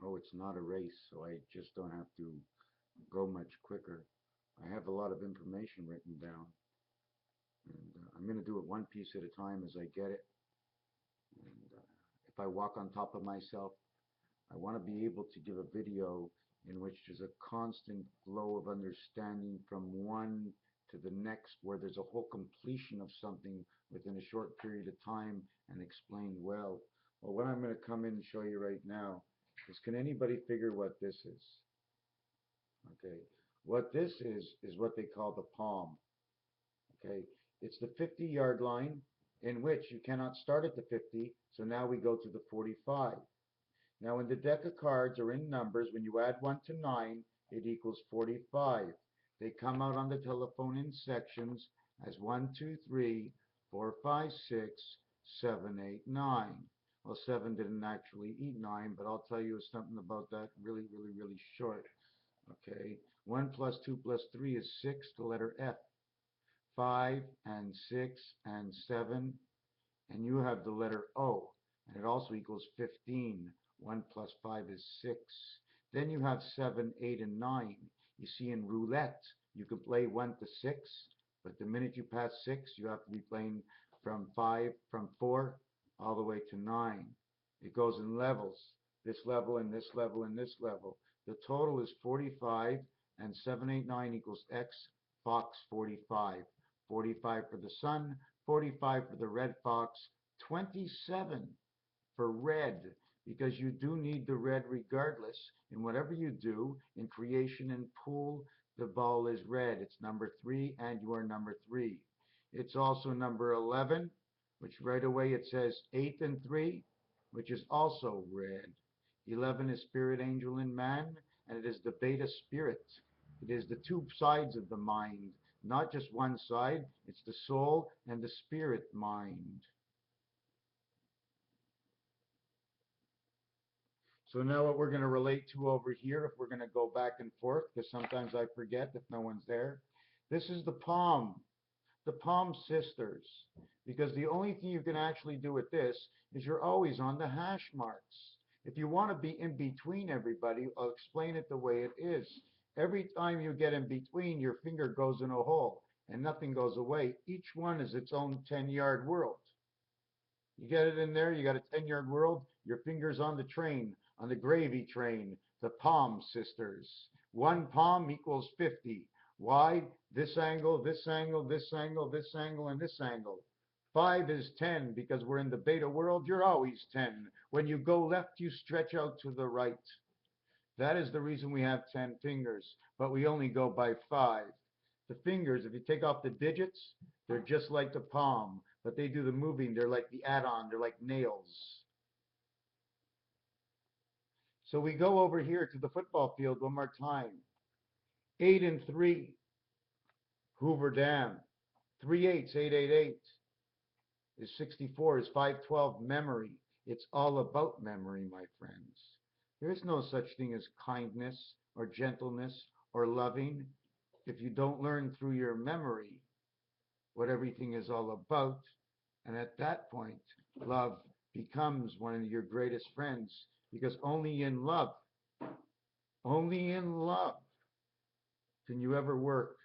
Oh, it's not a race, so I just don't have to go much quicker. I have a lot of information written down, and I'm going to do it one piece at a time as I get it. And if I walk on top of myself, I want to be able to give a video in which there's a constant flow of understanding from one to the next, where there's a whole completion of something within a short period of time and explained well. Well, what I'm going to come in and show you right now is, can anybody figure what this is? Okay. What this is what they call the palm. Okay. It's the 50-yard line in which you cannot start at the 50, so now we go to the 45. Now, when the deck of cards are in numbers, when you add 1 to 9, it equals 45. They come out on the telephone in sections as 1, 2, 3, 4, 5, 6, 7, 8, 9. Well, 7 didn't actually eat 9, but I'll tell you something about that really, really, really short. Okay, 1 plus 2 plus 3 is 6, the letter F. 5 and 6 and 7, and you have the letter O, and it also equals 15. 1 plus 5 is 6. Then you have 7, 8, and 9. You see, in roulette, you can play 1 to 6, but the minute you pass 6, you have to be playing from 4 all the way to 9. It goes in levels, this level and this level and this level. The total is 45, and 789 equals X, Fox 45. 45 for the sun, 45 for the red fox, 27 for red, because you do need the red regardless. In whatever you do, in creation and pool, the ball is red. It's number 3, and you are number 3. It's also number 11, which right away it says 8 and 3, which is also red. 11 is spirit, angel, and man, and it is the beta spirit. It is the two sides of the mind, not just one side. It's the soul and the spirit mind. So now what we're going to relate to over here, if we're going to go back and forth, because sometimes I forget if no one's there. This is the Palm sisters, because the only thing you can actually do with this is you're always on the hash marks. If you want to be in between everybody, I'll explain it the way it is. Every time you get in between, your finger goes in a hole and nothing goes away. Each one is its own 10-yard world. You get it in there, you got a 10-yard world, your finger's on the train, on the gravy train, the Palm sisters. One palm equals 50. Why? This angle, this angle, this angle, this angle, and this angle. 5 is 10, because we're in the beta world, you're always 10. When you go left, you stretch out to the right. That is the reason we have 10 fingers, but we only go by 5. The fingers, if you take off the digits, they're just like the palm, but they do the moving. They're like the add-on. They're like nails. So we go over here to the football field one more time. 8 and 3, Hoover Dam. 3 eights, 888 is 64, is 512, memory. It's all about memory, my friends. There is no such thing as kindness or gentleness or loving if you don't learn through your memory what everything is all about. And at that point, love becomes one of your greatest friends, because only in love can you ever work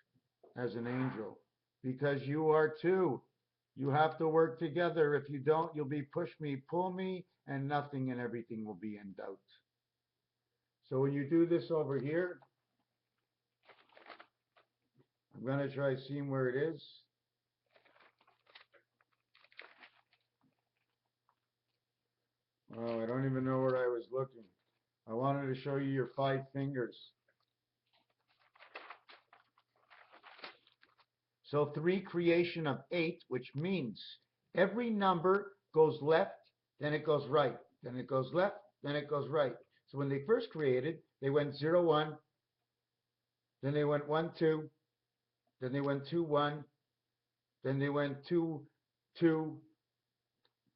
as an angel, because you are two. You have to work together. If you don't, you'll be push me, pull me, and nothing and everything will be in doubt. So when you do this over here, I'm going to try seeing where it is. Oh, I don't even know where I was looking. I wanted to show you your 5 fingers. So 3 creation of 8, which means every number goes left, then it goes right, then it goes left, then it goes right. So when they first created, they went 0, 1, then they went 1, 2, then they went 2, 1, then they went 2, 2,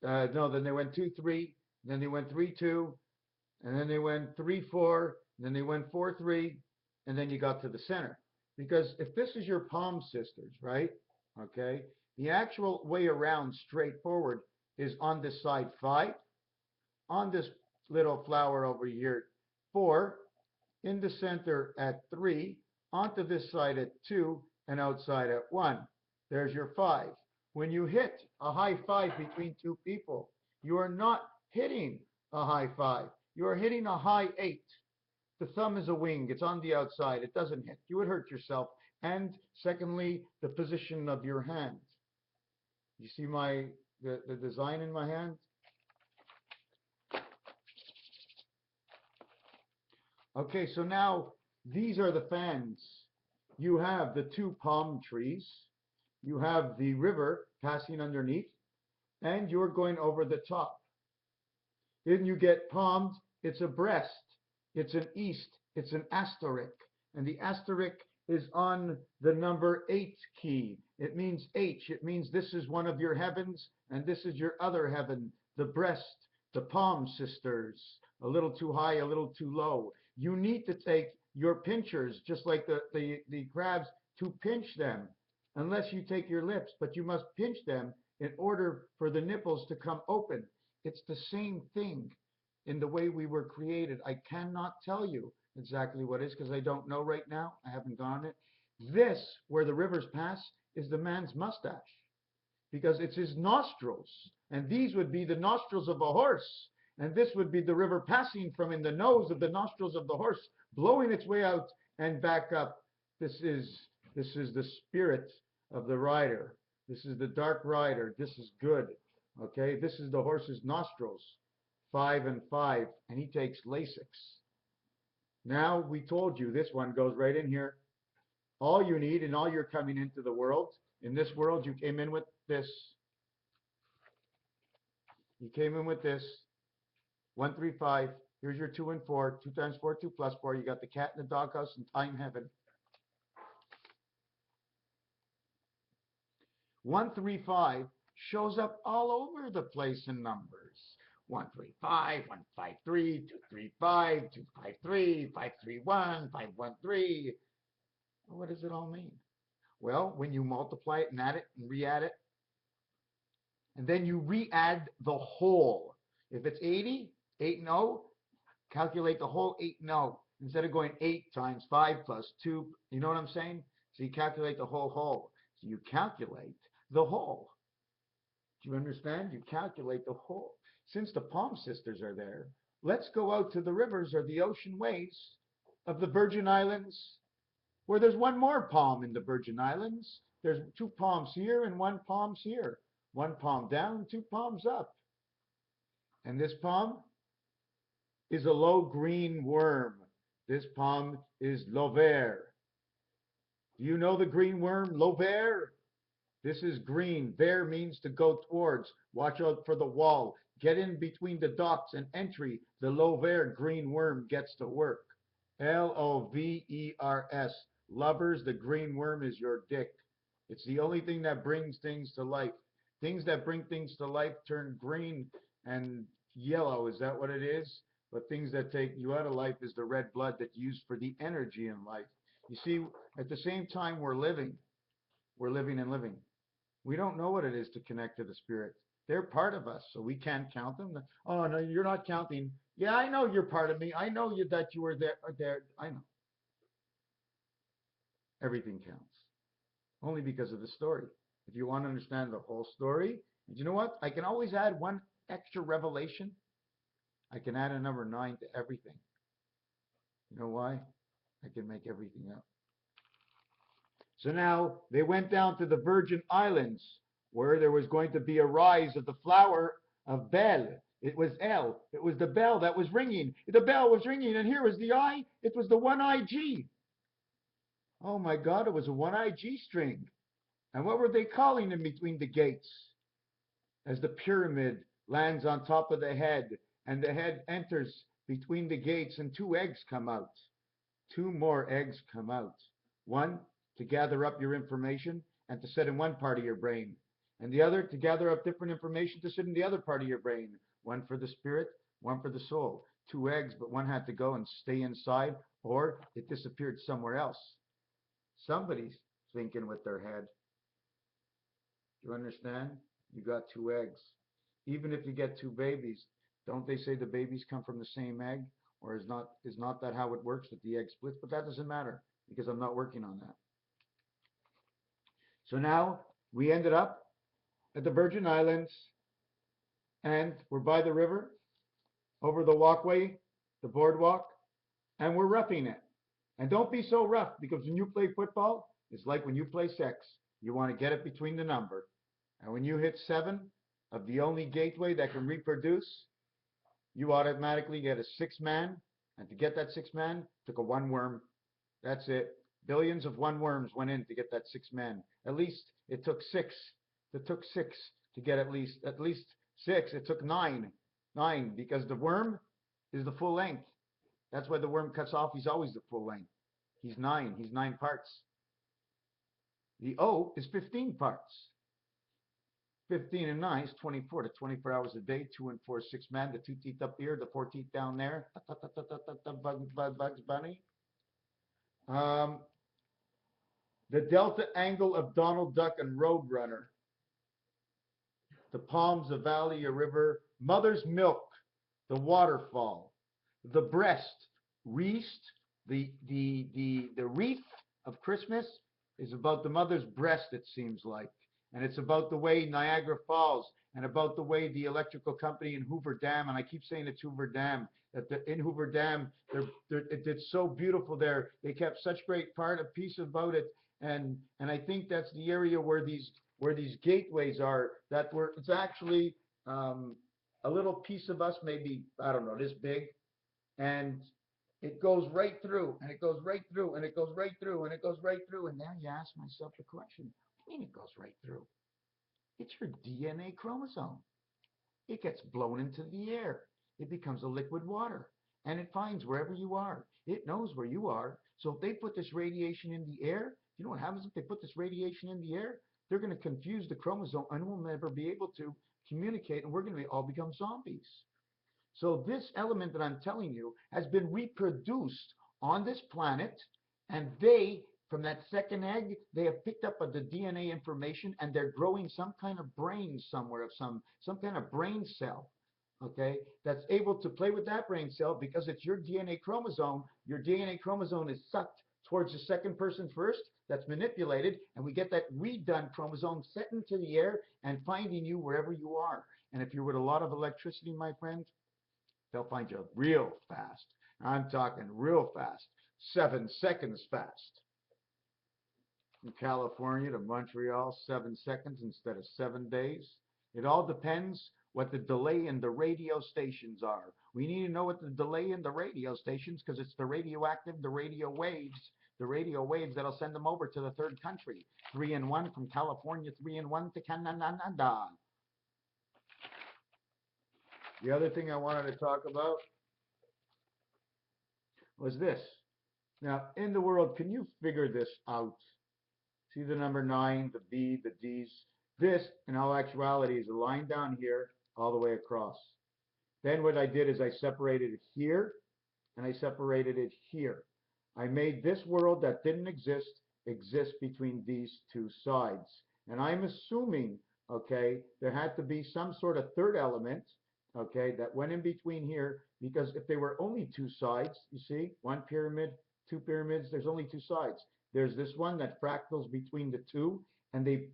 no, then they went 2, 3, then they went 3, 2, and then they went 3, 4, then they went 4, 3, and then you got to the center. Because if this is your palm sisters, right? Okay, the actual way around straightforward is on this side 5, on this little flower over here 4, in the center at 3, onto this side at 2, and outside at 1. There's your 5. When you hit a high 5 between two people, you are not hitting a high 5. You are hitting a high 8. The thumb is a wing. It's on the outside. It doesn't hit. You would hurt yourself. And secondly, the position of your hand. You see the design in my hand? Okay, so now these are the fans. You have the two palm trees. You have the river passing underneath, and you're going over the top. Then you get palmed. It's a breast. It's an east. It's an asterisk. And the asterisk is on the number 8 key. It means H. It means this is one of your heavens, and this is your other heaven, the breast, the palm sisters, a little too high, a little too low. You need to take your pinchers, just like the crabs, to pinch them, unless you take your lips, but you must pinch them in order for the nipples to come open. It's the same thing in the way we were created. I cannot tell you exactly what it is because I don't know right now. I haven't gone it. This, where the rivers pass, is the man's mustache because it's his nostrils. And these would be the nostrils of a horse. And this would be the river passing from in the nose of the nostrils of the horse, blowing its way out and back up. This is the spirit of the rider. This is the dark rider. This is good. Okay, this is the horse's nostrils, 5 and 5, and he takes Lasix. Now, we told you this one goes right in here. All you need, and all you're coming into the world, in this world, you came in with this. You came in with this. 1, 3, 5. Here's your 2 and 4. 2 times 4, 2 plus 4. You got the cat in the doghouse and time heaven. 1, 3, 5 shows up all over the place in numbers. 1, 3, 5, 1, 5, 3, 2, 3, 5, 2, 5, 3, 5, 3, 1, 5, 1, 3. What does it all mean? Well, when you multiply it and add it and re-add it, and then you re-add the whole. If it's 80, 8 and 0, calculate the whole 8 and 0. Instead of going 8 times 5 plus 2, you know what I'm saying? So you calculate the whole. So you calculate the whole. Do you understand? You calculate the whole. Since the Palm Sisters are there, let's go out to the rivers or the ocean ways of the Virgin Islands, where there's one more palm in the Virgin Islands. There's 2 palms here and 1 palm here. 1 palm down, 2 palms up. And this palm is a low green worm. This palm is l'ovaire. Do you know the green worm, l'ovaire? This is green. Vert means to go towards. Watch out for the wall. Get in between the docks and entry. The l'ovaire green worm gets to work. Lovers. Lovers, the green worm is your dick. It's the only thing that brings things to life. Things that bring things to life turn green and yellow. Is that what it is? But things that take you out of life is the red blood that's used for the energy in life. You see, at the same time we're living and living. We don't know what it is to connect to the spirit. They're part of us, so we can't count them. Oh, no, you're not counting. Yeah, I know you're part of me. I know that you were there. I know. Everything counts. Only because of the story. If you want to understand the whole story, you know what? I can always add one extra revelation. I can add a number 9 to everything. You know why? I can make everything up. So now they went down to the Virgin Islands where there was going to be a rise of the flower of Bel. It was El. It was the bell that was ringing. The bell was ringing, and here was the I. It was the one-eye G. Oh my God, it was a one-eye G string. And what were they calling in between the gates? As the pyramid lands on top of the head, and the head enters between the gates, and 2 eggs come out. 2 more eggs come out. 1 to gather up your information and to sit in one part of your brain, and the other to gather up different information to sit in the other part of your brain. 1 for the spirit, 1 for the soul. 2 eggs, but 1 had to go and stay inside, or it disappeared somewhere else. Somebody's thinking with their head. Do you understand? You got 2 eggs. Even if you get 2 babies, don't they say the babies come from the same egg? Or is not that how it works that the egg splits? But that doesn't matter because I'm not working on that. So now we ended up at the Virgin Islands and we're by the river, over the walkway, the boardwalk, and we're roughing it. And don't be so rough because when you play football, it's like when you play sex. You want to get it between the number. And when you hit 7 of the only gateway that can reproduce, you automatically get a 6-man. And to get that 6-man, took a 1 worm. That's it. Billions of 1 worms went in to get that 6-man. At least it took 6. It took 6 to get at least 6. It took 9. 9 because the worm is the full length. That's why the worm cuts off. He's always the full length. He's 9. He's 9 parts. The O is 15 parts. 15 and 9 is 24 to 24 hours a day. 2 and 4, 6-man. The 2 teeth up here, the 4 teeth down there. Bugs Bunny. The delta angle of Donald Duck and Roadrunner. The palms, the valley, a river. Mother's milk, the waterfall. The breast, wreath. The wreath of Christmas is about the mother's breast, it seems like. And it's about the way Niagara Falls and about the way the electrical company in Hoover Dam, and I keep saying it's Hoover Dam, that in Hoover Dam, it's so beautiful there. They kept such great part, a piece about it. And I think that's the area where these gateways are, it's actually a little piece of us, maybe, I don't know, this big. And it goes right through, and it goes right through, and it goes right through, and it goes right through. And now you ask myself the question, what do you mean it goes right through? It's your DNA chromosome. It gets blown into the air. It becomes a liquid water, and it finds wherever you are. It knows where you are. So if they put this radiation in the air, you know what happens if they put this radiation in the air? They're going to confuse the chromosome, and we'll never be able to communicate, and we're going to all become zombies. So this element that I'm telling you has been reproduced on this planet, and they, from that second egg, they have picked up the DNA information, and they're growing some kind of brain somewhere of some kind of brain cell, okay, that's able to play with that brain cell because it's your DNA chromosome. Your DNA chromosome is sucked towards the second person first, that's manipulated, and we get that redone chromosome set into the air and finding you wherever you are. And if you're with a lot of electricity, my friend, they'll find you real fast. I'm talking real fast. 7 seconds fast. From California to Montreal, 7 seconds instead of 7 days. It all depends what the delay in the radio stations are. We need to know what the delay in the radio stations, because it's the radioactive, the radio waves that'll send them over to the third country. 3 and 1 from California, 3 and 1 to Canada. The other thing I wanted to talk about was this. Now, in the world, can you figure this out? See the number 9, the B, the D's. This, in all actuality, is a line down here all the way across. Then what I did is I separated it here, and I separated it here. I made this world that didn't exist between these two sides. And I'm assuming, okay, there had to be some sort of third element, okay, that went in between here, because if they were only 2 sides, you see, 1 pyramid, 2 pyramids, there's only 2 sides. There's this one that fractals between the 2, and they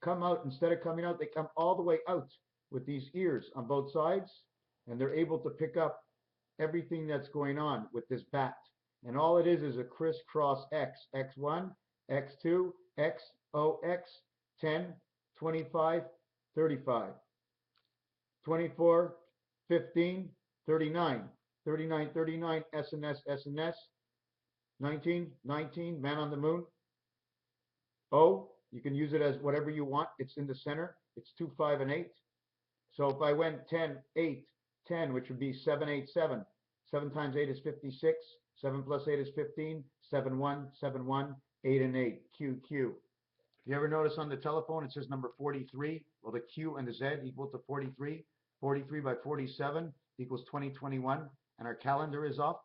come out, instead of coming out, they come all the way out with these ears on both sides, and they're able to pick up everything that's going on with this bat. And all it is a crisscross X, X1, X2, X, O, X, 10, 25, 35, 24, 15, 39, 39, 39, SNS, SNS, 19, 19, man on the moon. O, you can use it as whatever you want. It's in the center. It's 2, 5, and 8. So if I went 10, 8, 10, which would be 7, 8, 7. 7 times 8 is 56. 7 plus 8 is 15. 7, 1, 7, 1, 8, and 8. Q, Q. You ever notice on the telephone it says number 43? Well, the Q and the Z equal to 43. 43 by 47 equals 2021. And our calendar is off.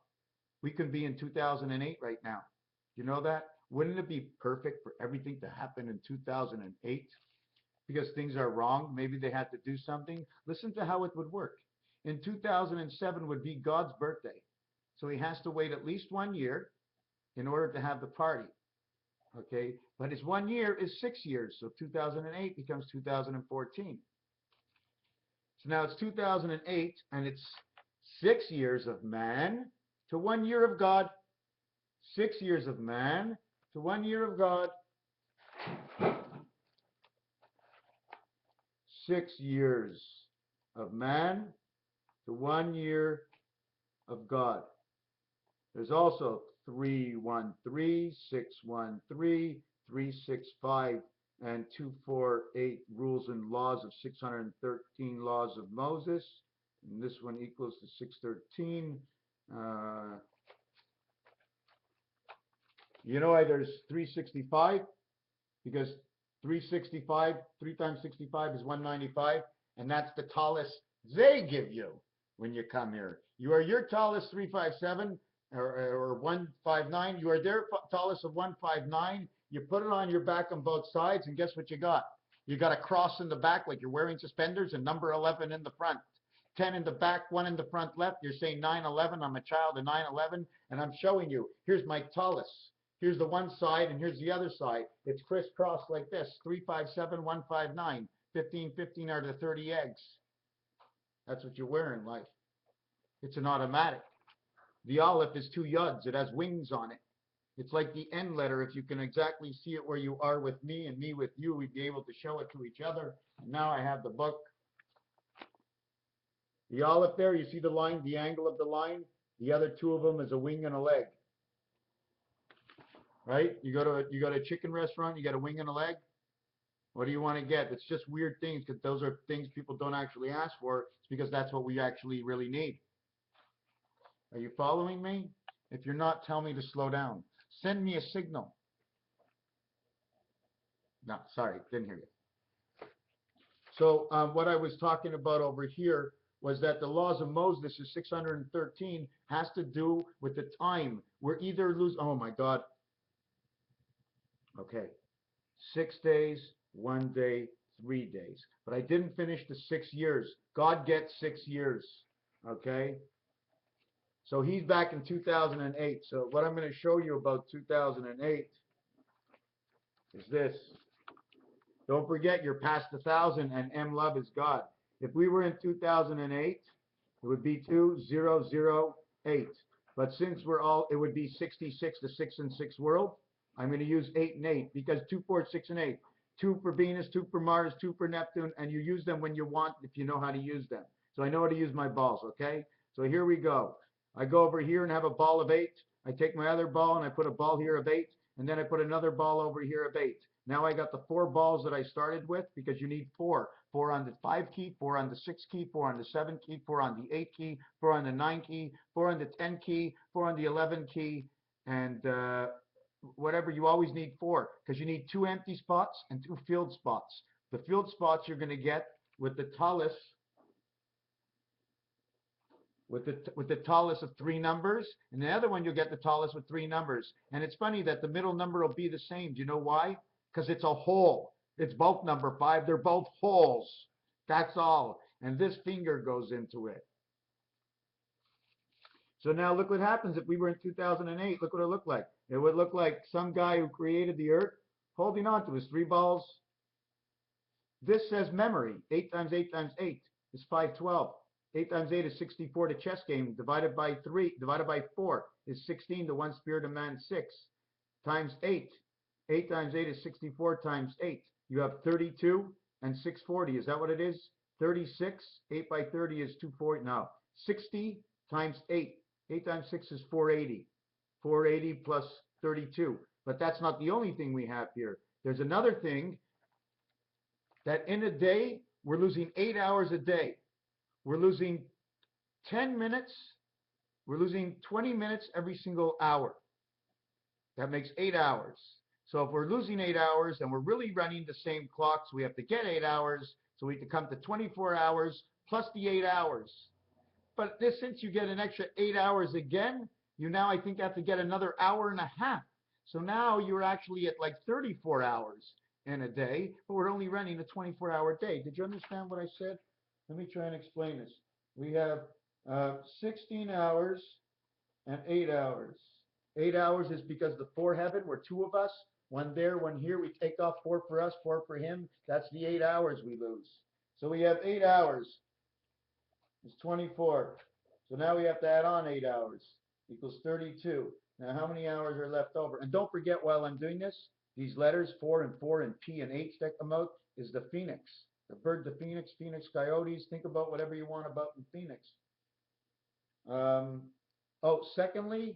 We could be in 2008 right now. You know that? Wouldn't it be perfect for everything to happen in 2008? Because things are wrong. Maybe they had to do something. Listen to how it would work. In 2007 would be God's birthday. So he has to wait at least 1 year in order to have the party. Okay, but his 1 year is 6 years, so 2008 becomes 2014. So now it's 2008, and it's 6 years of man to 1 year of God. 6 years of man to 1 year of God. 6 years of man to 1 year of God. There's also 313, 613, 365, and 248 rules and laws of 613 laws of Moses. And this one equals to 613. You know why there's 365? Because 365, 3 times 65 is 195, and that's the tallest they give you when you come here. You are your tallest 357 or 159. You are their tallest of 159. You put it on your back on both sides, and guess what you got? You got a cross in the back like you're wearing suspenders, and number 11 in the front. 10 in the back, 1 in the front left. You're saying 9/11. I'm a child of 9/11, and I'm showing you. Here's my tallest. Here's the one side, and here's the other side. It's crisscrossed like this. 357, 159. 15, 15 are the 30 eggs. That's what you wear in life. It's an automatic. The Aleph is 2 yods. It has wings on it. It's like the N letter. If you can exactly see it where you are with me and me with you, we'd be able to show it to each other. And now I have the book. The Aleph there, you see the line, the angle of the line? The other 2 of them is a wing and a leg. Right? You go to a chicken restaurant, you got a wing and a leg. What do you want to get? It's just weird things because those are things people don't actually ask for. It's because that's what we actually really need. Are you following me? If you're not, tell me to slow down. Send me a signal. No, sorry, didn't hear you. So what I was talking about over here was that the laws of Moses is 613 has to do with the time. We're either oh my God. Okay. 6 days, 1 day, 3 days. But I didn't finish the 6 years. God gets 6 years. Okay? So he's back in 2008. So what I'm going to show you about 2008 is this. Don't forget you're past 1,000 and M love is God. If we were in 2008, it would be 2008. But since we're all, it would be 66, the 6 and 6 world. I'm going to use 8 and 8 because 2, 4, 6, and 8. 2 for Venus, 2 for Mars, 2 for Neptune, and you use them when you want if you know how to use them. So I know how to use my balls, okay? So here we go. I go over here and have a ball of 8. I take my other ball and I put a ball here of 8, and then I put another ball over here of 8. Now I got the 4 balls that I started with because you need 4. 4 on the 5 key, 4 on the 6 key, 4 on the 7 key, 4 on the 8 key, 4 on the 9 key, 4 on the 10 key, 4 on the 11 key, and whatever. You always need 4 because you need 2 empty spots and 2 field spots. The field spots you're going to get with the talus, with the talus of 3 numbers, and the other one you'll get the talus with 3 numbers. And it's funny that the middle number will be the same. Do you know why? Because it's a hole. It's both number 5. They're both holes. That's all. And this finger goes into it. So now look what happens if we were in 2008. Look what it looked like. It would look like some guy who created the earth holding on to his 3 balls. This says memory. 8 times 8 times 8 is 512. 8 times 8 is 64, the chess game. Divided by 4 is 16. The one spirit of man, 6. Times 8. 8 times 8 is 64 times 8. You have 32 and 640. Is that what it is? 36. 8 by 30 is 240. Now, 60 times 8. 8 times 6 is 480. 480 plus 32. But that's not the only thing we have here. There's another thing that in a day, we're losing 8 hours a day. We're losing 10 minutes. We're losing 20 minutes every single hour. That makes 8 hours. So if we're losing 8 hours and we're really running the same clocks, we have to get 8 hours. So we have to come to 24 hours plus the 8 hours. But since you get an extra 8 hours again, you now, I think, have to get another hour and a half. So now you're actually at like 34 hours in a day, but we're only running a 24-hour day. Did you understand what I said? Let me try and explain this. We have 16 hours and 8 hours. 8 hours is because the four heaven, we're two of us, one there, one here. We take off four for us, four for him. That's the 8 hours we lose. So we have 8 hours. It's 24. So now we have to add on 8 hours. Equals 32. Now how many hours are left over? And don't forget while I'm doing this, these letters 4 and P and H that come out is the phoenix. The bird, the phoenix, phoenix coyotes. Think about whatever you want about the phoenix. Um, secondly,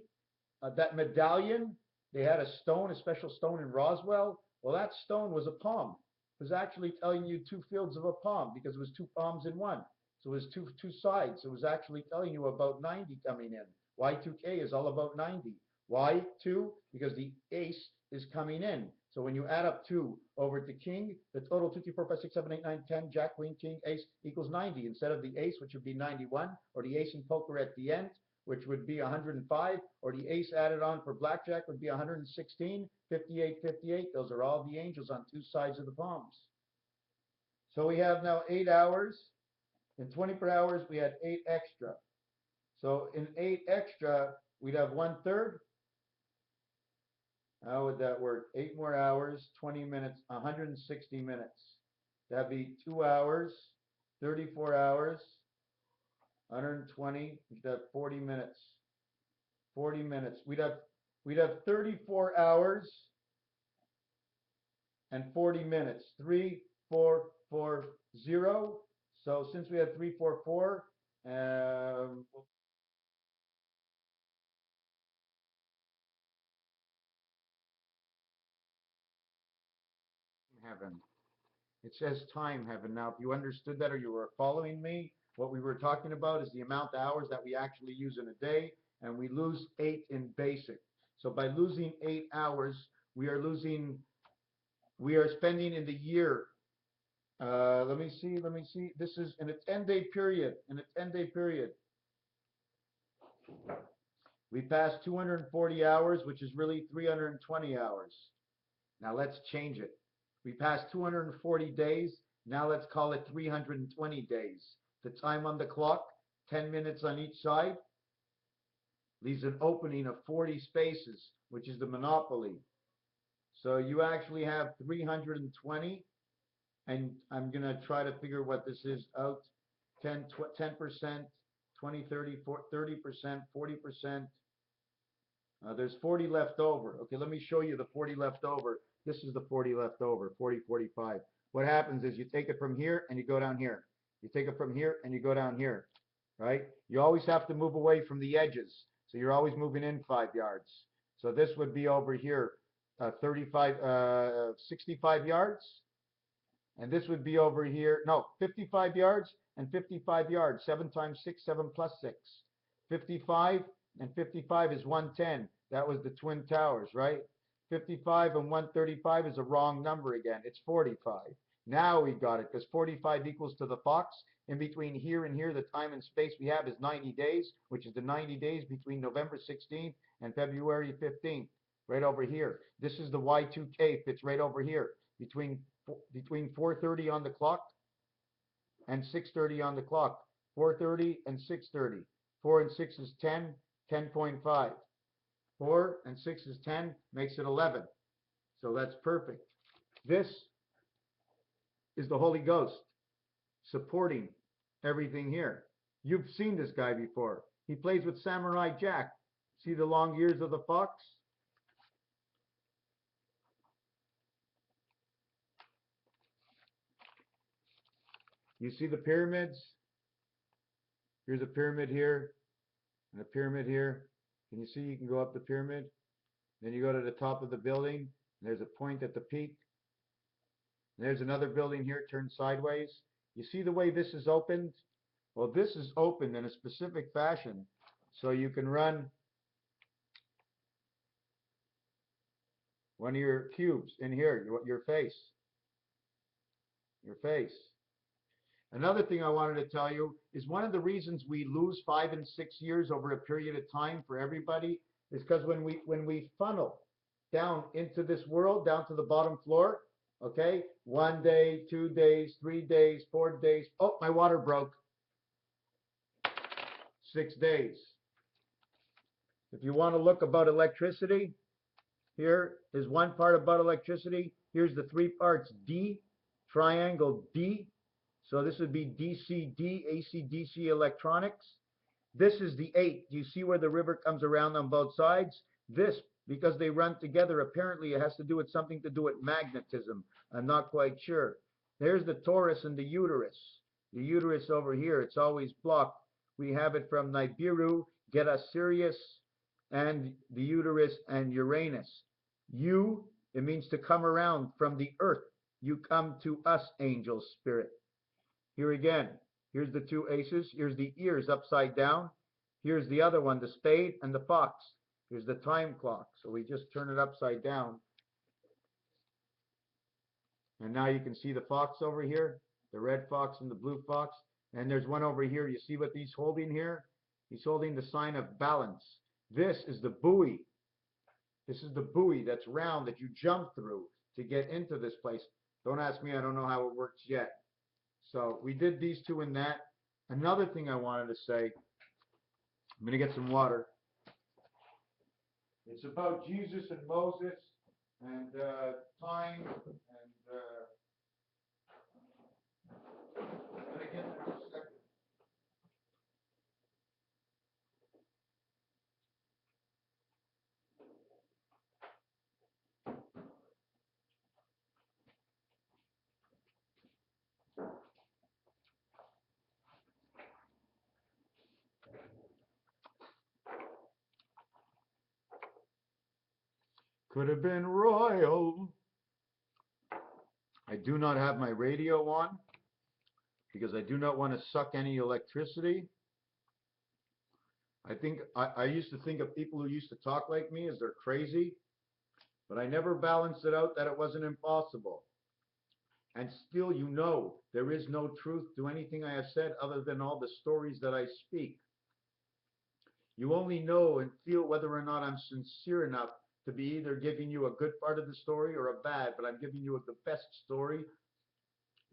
that medallion, they had a stone, a special stone in Roswell. Well, that stone was a palm. It was actually telling you two fields of a palm because it was two palms in one. So it was two sides. It was actually telling you about 90 coming in. Y2K is all about 90. Why 2? Because the ace is coming in. So when you add up 2 over to king, the total 2, 3, 4, 5, 6, 7, 8, 9, 10, jack, queen, king, ace equals 90. Instead of the ace, which would be 91, or the ace and poker at the end, which would be 105, or the ace added on for blackjack would be 116, 58, 58. Those are all the angels on two sides of the palms. So we have now 8 hours. In 24 hours, we had 8 extra. So in 8 extra, we'd have 1/3. How would that work? 8 more hours, 20 minutes, 160 minutes. That'd be 2 hours, 34 hours, 120. We'd have 40 minutes. 40 minutes. We'd have 34 hours and 40 minutes. 3, 4, 4, 0. So since we have 3, 4, 4, Heaven. It says time heaven. Now, if you understood that or you were following me, what we were talking about is the amount of hours that we actually use in a day, and we lose 8 in basic. So by losing 8 hours, we are losing, we are spending in the year. Let me see, let me see. This is in a 10-day period. In a 10-day period, we passed 240 hours, which is really 320 hours. Now let's change it. We passed 240 days. Now let's call it 320 days. The time on the clock, 10 minutes on each side, leaves an opening of 40 spaces, which is the monopoly. So you actually have 320, and I'm going to try to figure what this is out. 10%, 20, 30, 30%, 40%. There's 40 left over. Okay, let me show you the 40 left over. This is the 40 left over, 40, 45. What happens is you take it from here and you go down here. You take it from here and you go down here, right? You always have to move away from the edges. So you're always moving in 5 yards. So this would be over here, 65 yards. And this would be over here, no, 55 yards and 55 yards. 7 times 6, 7 plus 6. 55 and 55 is 110. That was the Twin Towers, right? 55 and 135 is a wrong number again. It's 45. Now we got it because 45 equals to the fox. In between here and here, the time and space we have is 90 days, which is the 90 days between November 16th and February 15th, right over here. This is the Y2K, fits right over here between 4:30 on the clock and 6:30 on the clock. 4:30 and 6:30. 4 and 6 is 10, 10.5. 4 and 6 is 10, makes it 11. So that's perfect. This is the Holy Ghost supporting everything here. You've seen this guy before. He plays with Samurai Jack. See the long ears of the fox? You see the pyramids? Here's a pyramid here and a pyramid here. Can you see you can go up the pyramid? Then you go to the top of the building. And there's a point at the peak. And there's another building here turned sideways. You see the way this is opened? Well, this is opened in a specific fashion. So you can run one of your cubes in here, your face. Your face. Another thing I wanted to tell you is one of the reasons we lose 5 and 6 years over a period of time for everybody is because when we funnel down into this world, down to the bottom floor, okay, 1 day, 2 days, 3 days, 4 days. Oh, my water broke. 6 days. If you want to look about electricity, here is one part about electricity. Here's the three parts D, triangle D. So this would be DC-D, AC-DC electronics. This is the 8. Do you see where the river comes around on both sides? This, because they run together, apparently it has to do with something to do with magnetism. I'm not quite sure. There's the torus and the uterus. The uterus over here, it's always blocked. We have it from Nibiru, Geta Sirius, and the uterus and Uranus. You, it means to come around from the earth. You come to us, angel spirit. Here again, here's the two aces. Here's the ears upside down. Here's the other one, the spade and the fox. Here's the time clock. So we just turn it upside down. And now you can see the fox over here, the red fox and the blue fox. And there's one over here. You see what he's holding here? He's holding the sign of balance. This is the buoy. This is the buoy that's round that you jump through to get into this place. Don't ask me. I don't know how it works yet. So we did these two in that. Another thing I wanted to say, I'm going to get some water. It's about Jesus and Moses and time and I'm going to get there in a second. Could have been royal. I do not have my radio on because I do not want to suck any electricity. I used to think of people who used to talk like me as they're crazy, but I never balanced it out that it wasn't impossible. And still, you know, there is no truth to anything I have said other than all the stories that I speak. You only know and feel whether or not I'm sincere enough to be either giving you a good part of the story or a bad, but I'm giving you the best story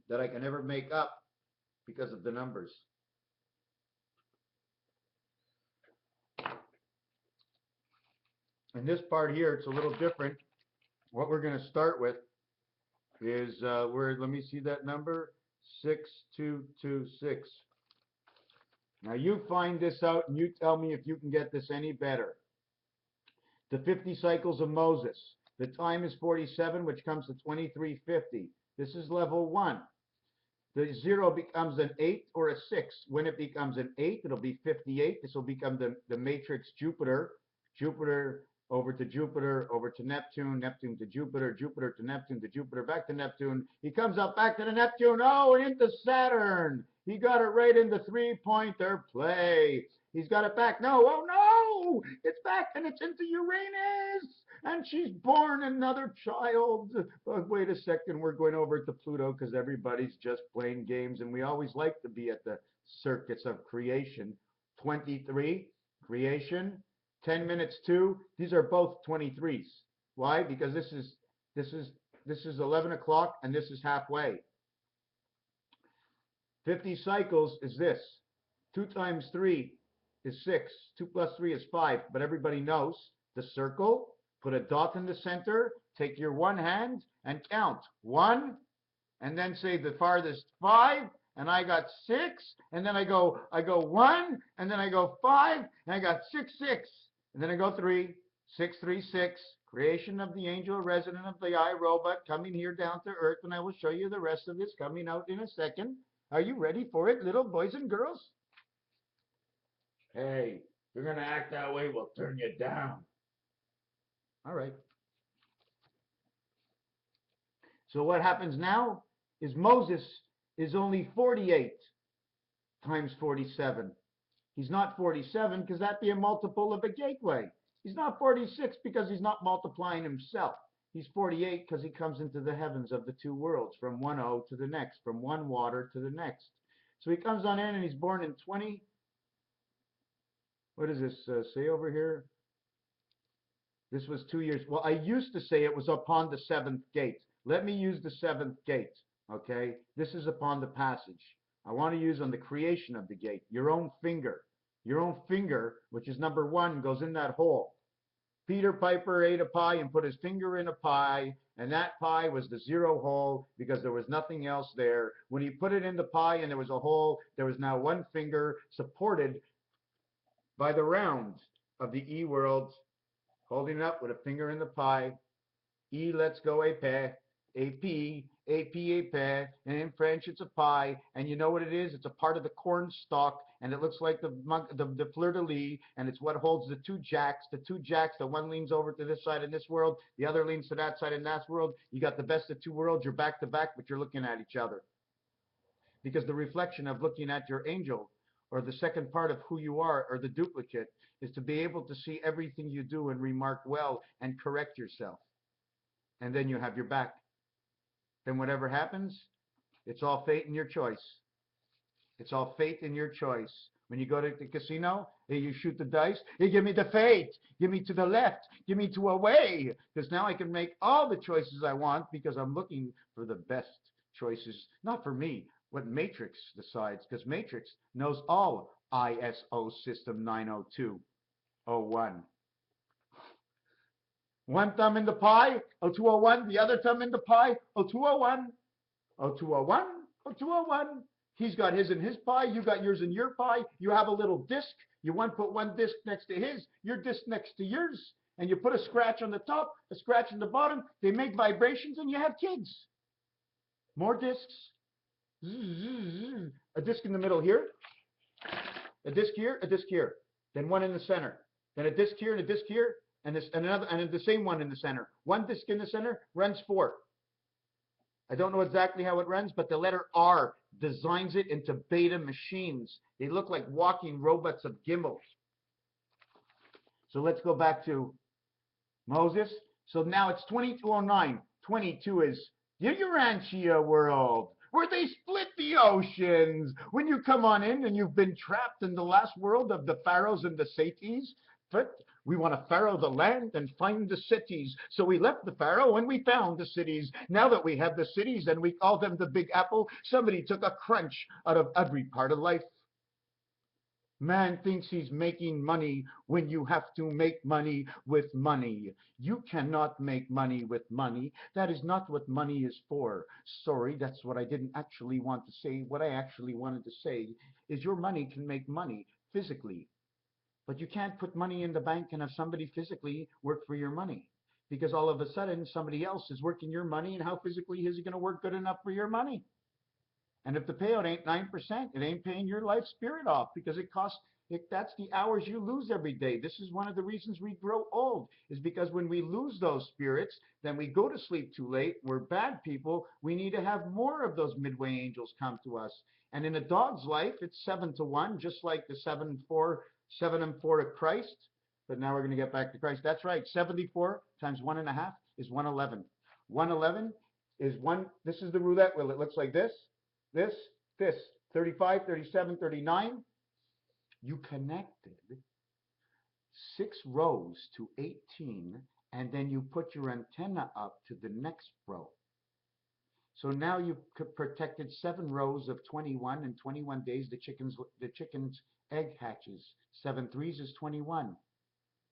that I can ever make up because of the numbers. And this part here, it's a little different. What we're going to start with is let me see that number, 6226. Now you find this out and you tell me if you can get this any better. The 50 cycles of Moses. The time is 47, which comes to 2350. This is level 1. The 0 becomes an 8 or a 6. When it becomes an 8, it'll be 58. This will become the matrix Jupiter. Jupiter over to Jupiter, over to Neptune, Neptune to Jupiter, Jupiter to Neptune, to Jupiter, back to Neptune. He comes up back to the Neptune, oh, and into Saturn. He got it right in the three-pointer play. He's got it back. No, oh no, it's back and it's into Uranus. And she's born another child. But wait a second, we're going over to Pluto because everybody's just playing games. And we always like to be at the circuits of creation. 23, creation. 10 minutes 2, these are both 23s. Why? Because this is 11 o'clock and this is halfway. 50 cycles is this. 2 times 3 is 6. 2 plus 3 is 5. But everybody knows the circle, put a dot in the center, take your one hand and count. 1, and then say the farthest 5, and I got 6, and then I go 1, and then I go 5, and I got 6, 6. And then I go 3, 6, 3, 6, creation of the angel resident of the iRobot coming here down to earth, and I will show you the rest of this coming out in a second. Are you ready for it, little boys and girls? Hey, if you're going to act that way, we'll turn you down. All right. So what happens now is Moses is only 48 times 47. He's not 47 because that'd be a multiple of a gateway. He's not 46 because he's not multiplying himself. He's 48 because he comes into the heavens of the two worlds, from one O to the next, from one water to the next. So he comes on in and he's born in 20. What does this say over here? This was 2 years. Well, I used to say it was upon the 7th gate. Let me use the 7th gate, okay? This is upon the passage. I want to use on the creation of the gate, your own finger. Your own finger, which is number 1, goes in that hole. Peter Piper ate a pie and put his finger in a pie, and that pie was the 0 hole because there was nothing else there. When he put it in the pie and there was a hole, there was now 1 finger supported by the round of the E world, holding it up with a finger in the pie. E, let's go épais, AP, AP, épais, and in French it's a pie, and you know what it is? It's a part of the corn stalk, and it looks like the fleur-de-lis, and it's what holds the two jacks, the one leans over to this side in this world, the other leans to that side in that world. You got the best of 2 worlds, you're back to back, but you're looking at each other. Because the reflection of looking at your angel, or the second part of who you are, or the duplicate, is to be able to see everything you do and remark well and correct yourself. And then you have your back. Then whatever happens, it's all fate and your choice. It's all fate and your choice. When you go to the casino, hey, you shoot the dice, hey, give me the fate, give me to the left, give me to away, because now I can make all the choices I want because I'm looking for the best choices, not for me, what Matrix decides, because Matrix knows all ISO system 90201. One thumb in the pie, 0201. The other thumb in the pie, 0201. 0201, 0201. He's got his in his pie. You got yours in your pie. You have a little disc. You put one disc next to his, your disc next to yours, and you put a scratch on the top, a scratch on the bottom. They make vibrations, and you have kids. More discs. A disc in the middle here, a disc here, a disc here. Then one in the center. Then a disc here and a disc here. And another, and the same one in the center. One disc in the center runs 4. I don't know exactly how it runs, but the letter R designs it into beta machines. They look like walking robots of gimbals. So let's go back to Moses. So now it's 2209. 22 is the Urantia world, where they split the oceans. When you come on in and you've been trapped in the last world of the pharaohs and the saties, but we want to pharaoh the land and find the cities. So we left the pharaoh and we found the cities. Now that we have the cities and we call them the Big Apple, somebody took a crunch out of every part of life. Man thinks he's making money when you have to make money with money. You cannot make money with money. That is not what money is for. Sorry, that's what I didn't actually want to say. What I actually wanted to say is your money can make money physically. But you can't put money in the bank and have somebody physically work for your money. Because all of a sudden, somebody else is working your money, and how physically is he going to work good enough for your money? And if the payout ain't 9%, it ain't paying your life spirit off, because that's the hours you lose every day. This is one of the reasons we grow old, is because when we lose those spirits, then we go to sleep too late. We're bad people. We need to have more of those midway angels come to us. And in a dog's life, it's 7 to 1, just like the 7 and 4 of Christ. But now we're going to get back to Christ. That's right. 74 times 1.5 is 111. 111 is one. This is the roulette wheel. It looks like this. This, 35, 37, 39. You connected 6 rows to 18, and then you put your antenna up to the next row. So now you've protected 7 rows of 21. In 21 days, the chicken's egg hatches. 7 threes is 21.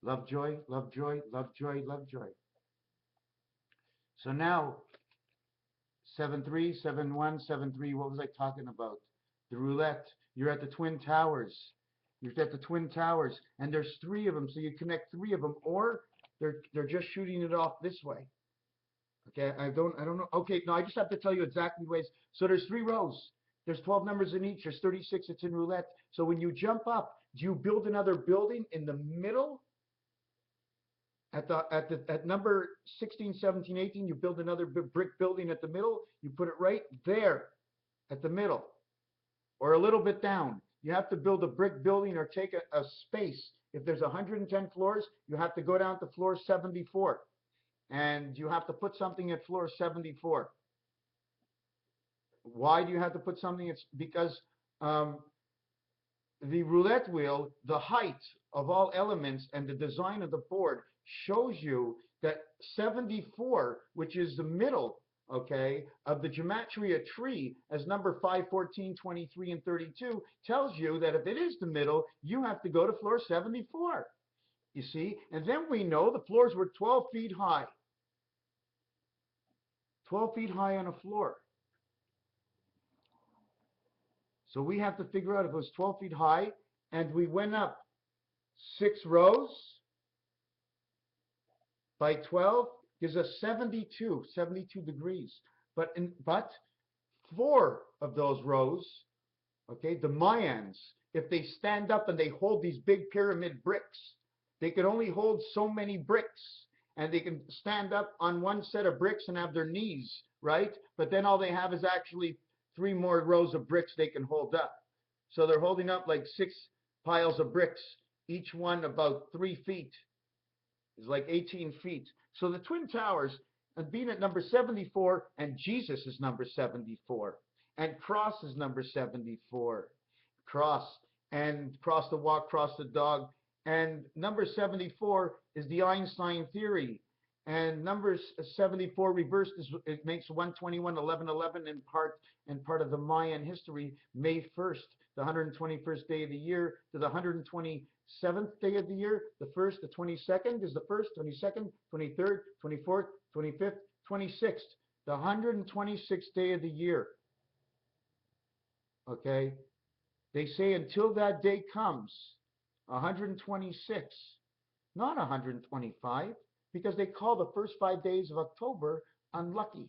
Love, joy, love, joy, love, joy, love, joy. So now 7-3, 7-1, 7-3. What was I talking about? The roulette. You're at the Twin Towers. You're at the Twin Towers, and there's 3 of them. So you connect 3 of them, or they're just shooting it off this way. Okay, I don't know. Okay, no, I just have to tell you exactly ways. So there's 3 rows. There's 12 numbers in each. There's 36. It's in roulette. So when you jump up, do you build another building in the middle? At number 16, 17, 18, you build another brick building at the middle. You put it right there at the middle, or a little bit down. You have to build a brick building or take a space. If there's 110 floors, you have to go down to floor 74, and you have to put something at floor 74. Why do you have to put something? It's because the roulette wheel, the height of all elements and the design of the board shows you that 74, which is the middle okay, of the gematria tree as number 5, 14, 23, and 32 tells you that if it is the middle, you have to go to floor 74. You see? And then we know the floors were 12 feet high. 12 feet high on a floor. So we have to figure out if it was 12 feet high, and we went up 6 rows by 12 gives us 72 degrees. But 4 of those rows, okay, the Mayans, if they stand up and they hold these big pyramid bricks, they can only hold so many bricks, and they can stand up on one set of bricks and have their knees, right? But then all they have is actually 3 more rows of bricks they can hold up. So they're holding up like 6 piles of bricks, each one about 3 feet. It's like 18 feet. So the Twin Towers, and being at number 74, and Jesus is number 74, and cross is number 74. Cross, and cross the walk, cross the dog. And number 74 is the Einstein theory. And number 74 reversed is, it makes 121, 11, 11 in part of the Mayan history, May 1st, the 121st day of the year, to the 127th day of the year. The 1st, the 22nd is the 1st, 22nd, 23rd, 24th, 25th, 26th, the 126th day of the year. Okay? They say until that day comes, 126, not 125, because they call the first 5 days of October unlucky.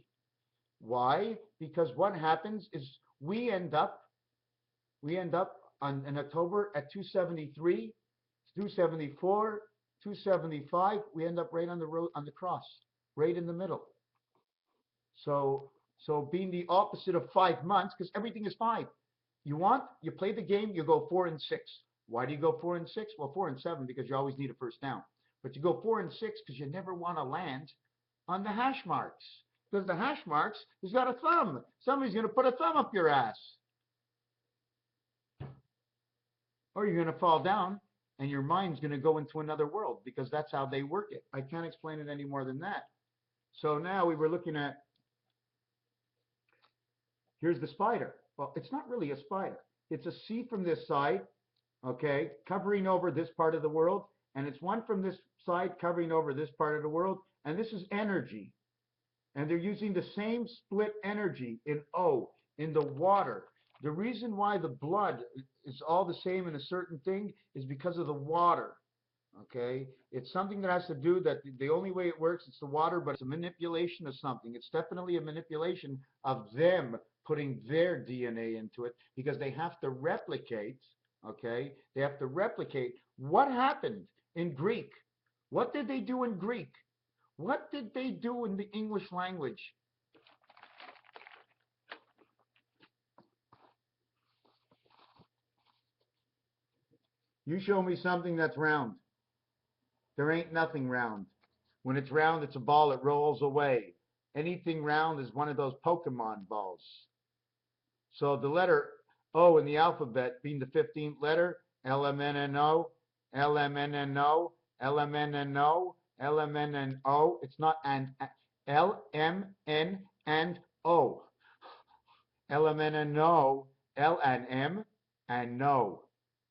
Why? Because what happens is we end up in October at 273, 274, 275. We end up right on the road, on the cross, right in the middle. So being the opposite of 5 months, because everything is 5. You play the game, you go 4 and 6. Why do you go 4 and 6? Well, 4 and 7 because you always need a first down. But you go 4 and 6 because you never want to land on the hash marks. Because the hash marks has got a thumb. Somebody's going to put a thumb up your ass. Or you're going to fall down and your mind's going to go into another world because that's how they work it. I can't explain it any more than that. So now we were looking at, here's the spider. Well, it's not really a spider. It's a C from this side, okay, covering over this part of the world, and it's one from this side covering over this part of the world, and this is energy. And they're using the same split energy in O, in the water. The reason why the blood is all the same in a certain thing is because of the water, okay? It's something that has to do that the only way it works, it's the water, but it's a manipulation of something. It's definitely a manipulation of them putting their DNA into it because they have to replicate, okay? They have to replicate what happened in Greek. What did they do in Greek? What did they do in the English language? You show me something that's round. There ain't nothing round. When it's round, it's a ball that rolls away. Anything round is one of those Pokemon balls. So the letter O in the alphabet being the 15th letter, LMNNO, LMNNO, LMNNO, LMNNO. It's not and, L, M, N, and O. LMNNO, L and M, and no.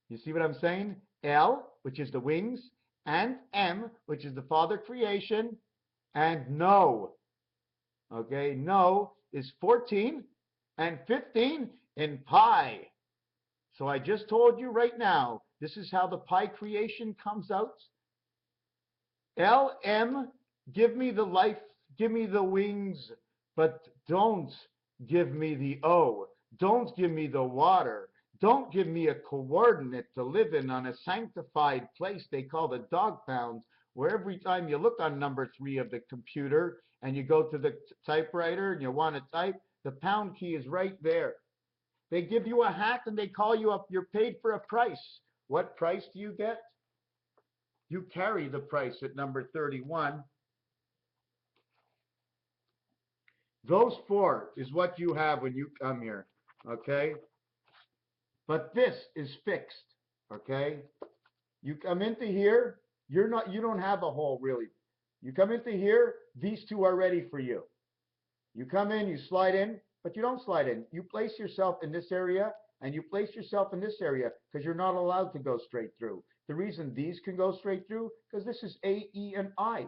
You see what I'm saying? L, which is the wings, and M, which is the Father creation, and no. Okay, no is 14 and 15 in pi. So I just told you right now, this is how the pi creation comes out. LM, give me the life, give me the wings, but don't give me the O. Don't give me the water. Don't give me a coordinate to live in on a sanctified place they call the dog pound, where every time you look on number 3 of the computer and you go to the typewriter and you want to type, the pound key is right there. They give you a hat and they call you up. You're paid for a price. What price do you get? You carry the price at number 31. Those 4 is what you have when you come here, okay? But this is fixed, okay? You come into here, you don't have a hole really. You come into here, these 2 are ready for you. You come in, you slide in, but you don't slide in. You place yourself in this area and you place yourself in this area because you're not allowed to go straight through. The reason these can go straight through because this is A, E, and I.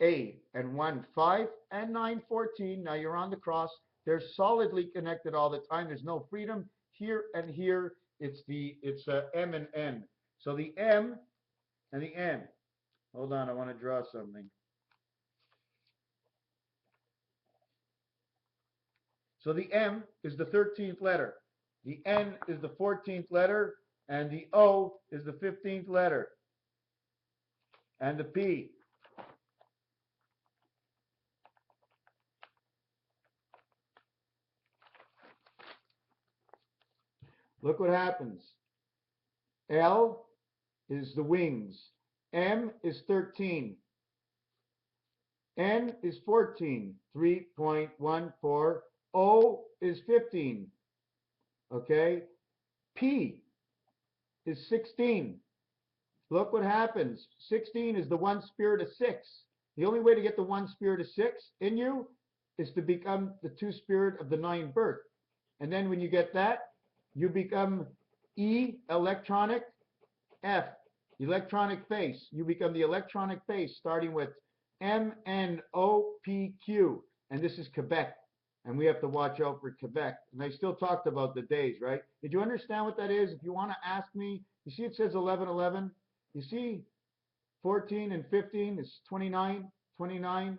A and 1, 5 and 9, 14. Now you're on the cross. They're solidly connected all the time. There's no freedom here and here. It's M and N. So the M and the N. Hold on, I want to draw something. So the M is the 13th letter. The N is the 14th letter, and the O is the 15th letter. And the P. Look what happens. L is the wings. M is 13. N is 14, 3.14. O is 15. Okay? P is 16. Look what happens. 16 is the one spirit of 6. The only way to get the one spirit of 6 in you is to become the two spirit of the 9 birth. And then when you get that, you become E, electronic, F, electronic face. You become the electronic face starting with MNOPQ. And this is Quebec. And we have to watch out for Quebec. And I still talked about the days, right? Did you understand what that is? If you want to ask me, you see it says 11:11. You see 14 and 15 is 29, 29,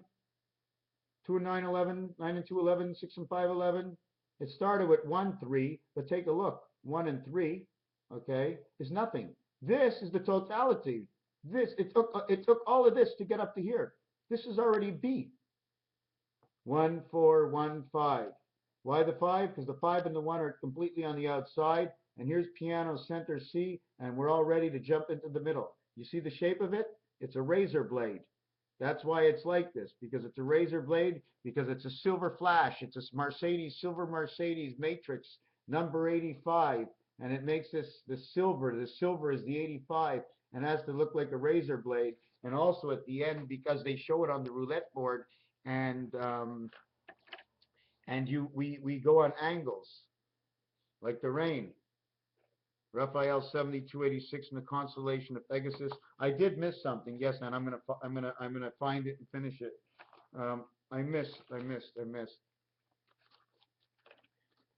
2 and 9, 11, 9 and 2, 11, 6 and 5, 11. It started with 1, 3, but take a look. 1 and 3, okay, is nothing. This is the totality. It took all of this to get up to here. This is already B. 1, 4, 1, 5. Why the 5? Because the 5 and the 1 are completely on the outside. And here's piano center C, and we're all ready to jump into the middle. You see the shape of it? It's a razor blade. That's why it's like this, because it's a razor blade, because it's a silver flash. It's a Mercedes, silver Mercedes matrix, number 85. And it makes this the silver. The silver is the 85 and has to look like a razor blade. And also at the end, because they show it on the roulette board, and we go on angles like the rain. Raphael 7286 in the constellation of Pegasus. I did miss something, yes, and I'm gonna find it and finish it. I missed.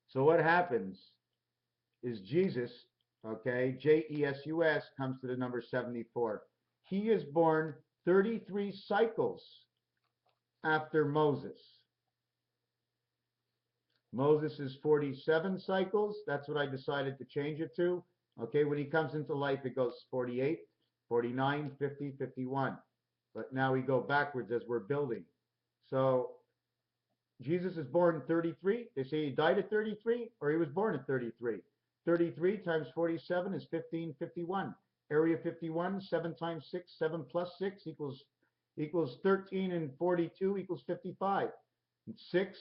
So what happens is Jesus, okay, Jesus comes to the number 74. He is born 33 cycles after Moses. Moses is 47 cycles. That's what I decided to change it to. Okay, when he comes into life, it goes 48, 49, 50, 51. But now we go backwards as we're building. So Jesus is born 33. They say he died at 33 or he was born at 33. 33 times 47 is 1551. Area 51, 7 times 6, 7 plus 6 equals 13, and 42 equals 55. And 6,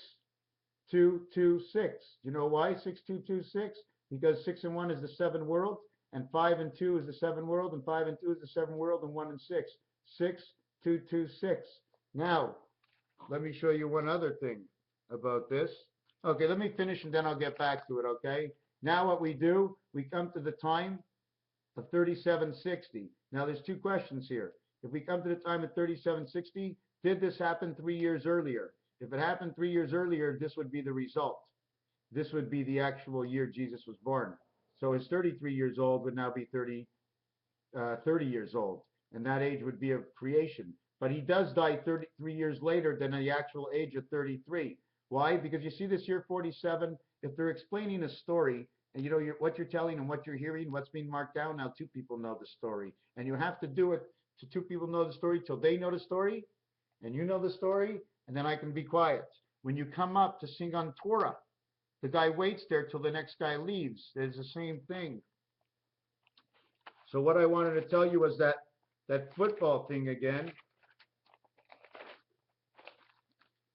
2, 2, 6. You know why 6, 2, 2, 6? Because 6 and 1 is the 7 world, and 5 and 2 is the 7 world, and 5 and 2 is the 7 world, and 1 and 6. 6, 2, 2, 6. Now, let me show you one other thing about this. Okay, let me finish and then I'll get back to it, okay? Now what we do, we come to the time of 3760. Now there's two questions here. If we come to the time of 3760, did this happen 3 years earlier? If it happened 3 years earlier, this would be the result. This would be the actual year Jesus was born. So his 33 years old would now be 30 years old. And that age would be of creation. But he does die 33 years later than the actual age of 33. Why? Because you see this year 47, if they're explaining a story, and you know what you're telling and what you're hearing, what's being marked down, now two people know the story. And you have to do it to two people know the story till they know the story, and you know the story, and then I can be quiet. When you come up to sing on Torah, the guy waits there till the next guy leaves. It's the same thing. So what I wanted to tell you was that football thing again.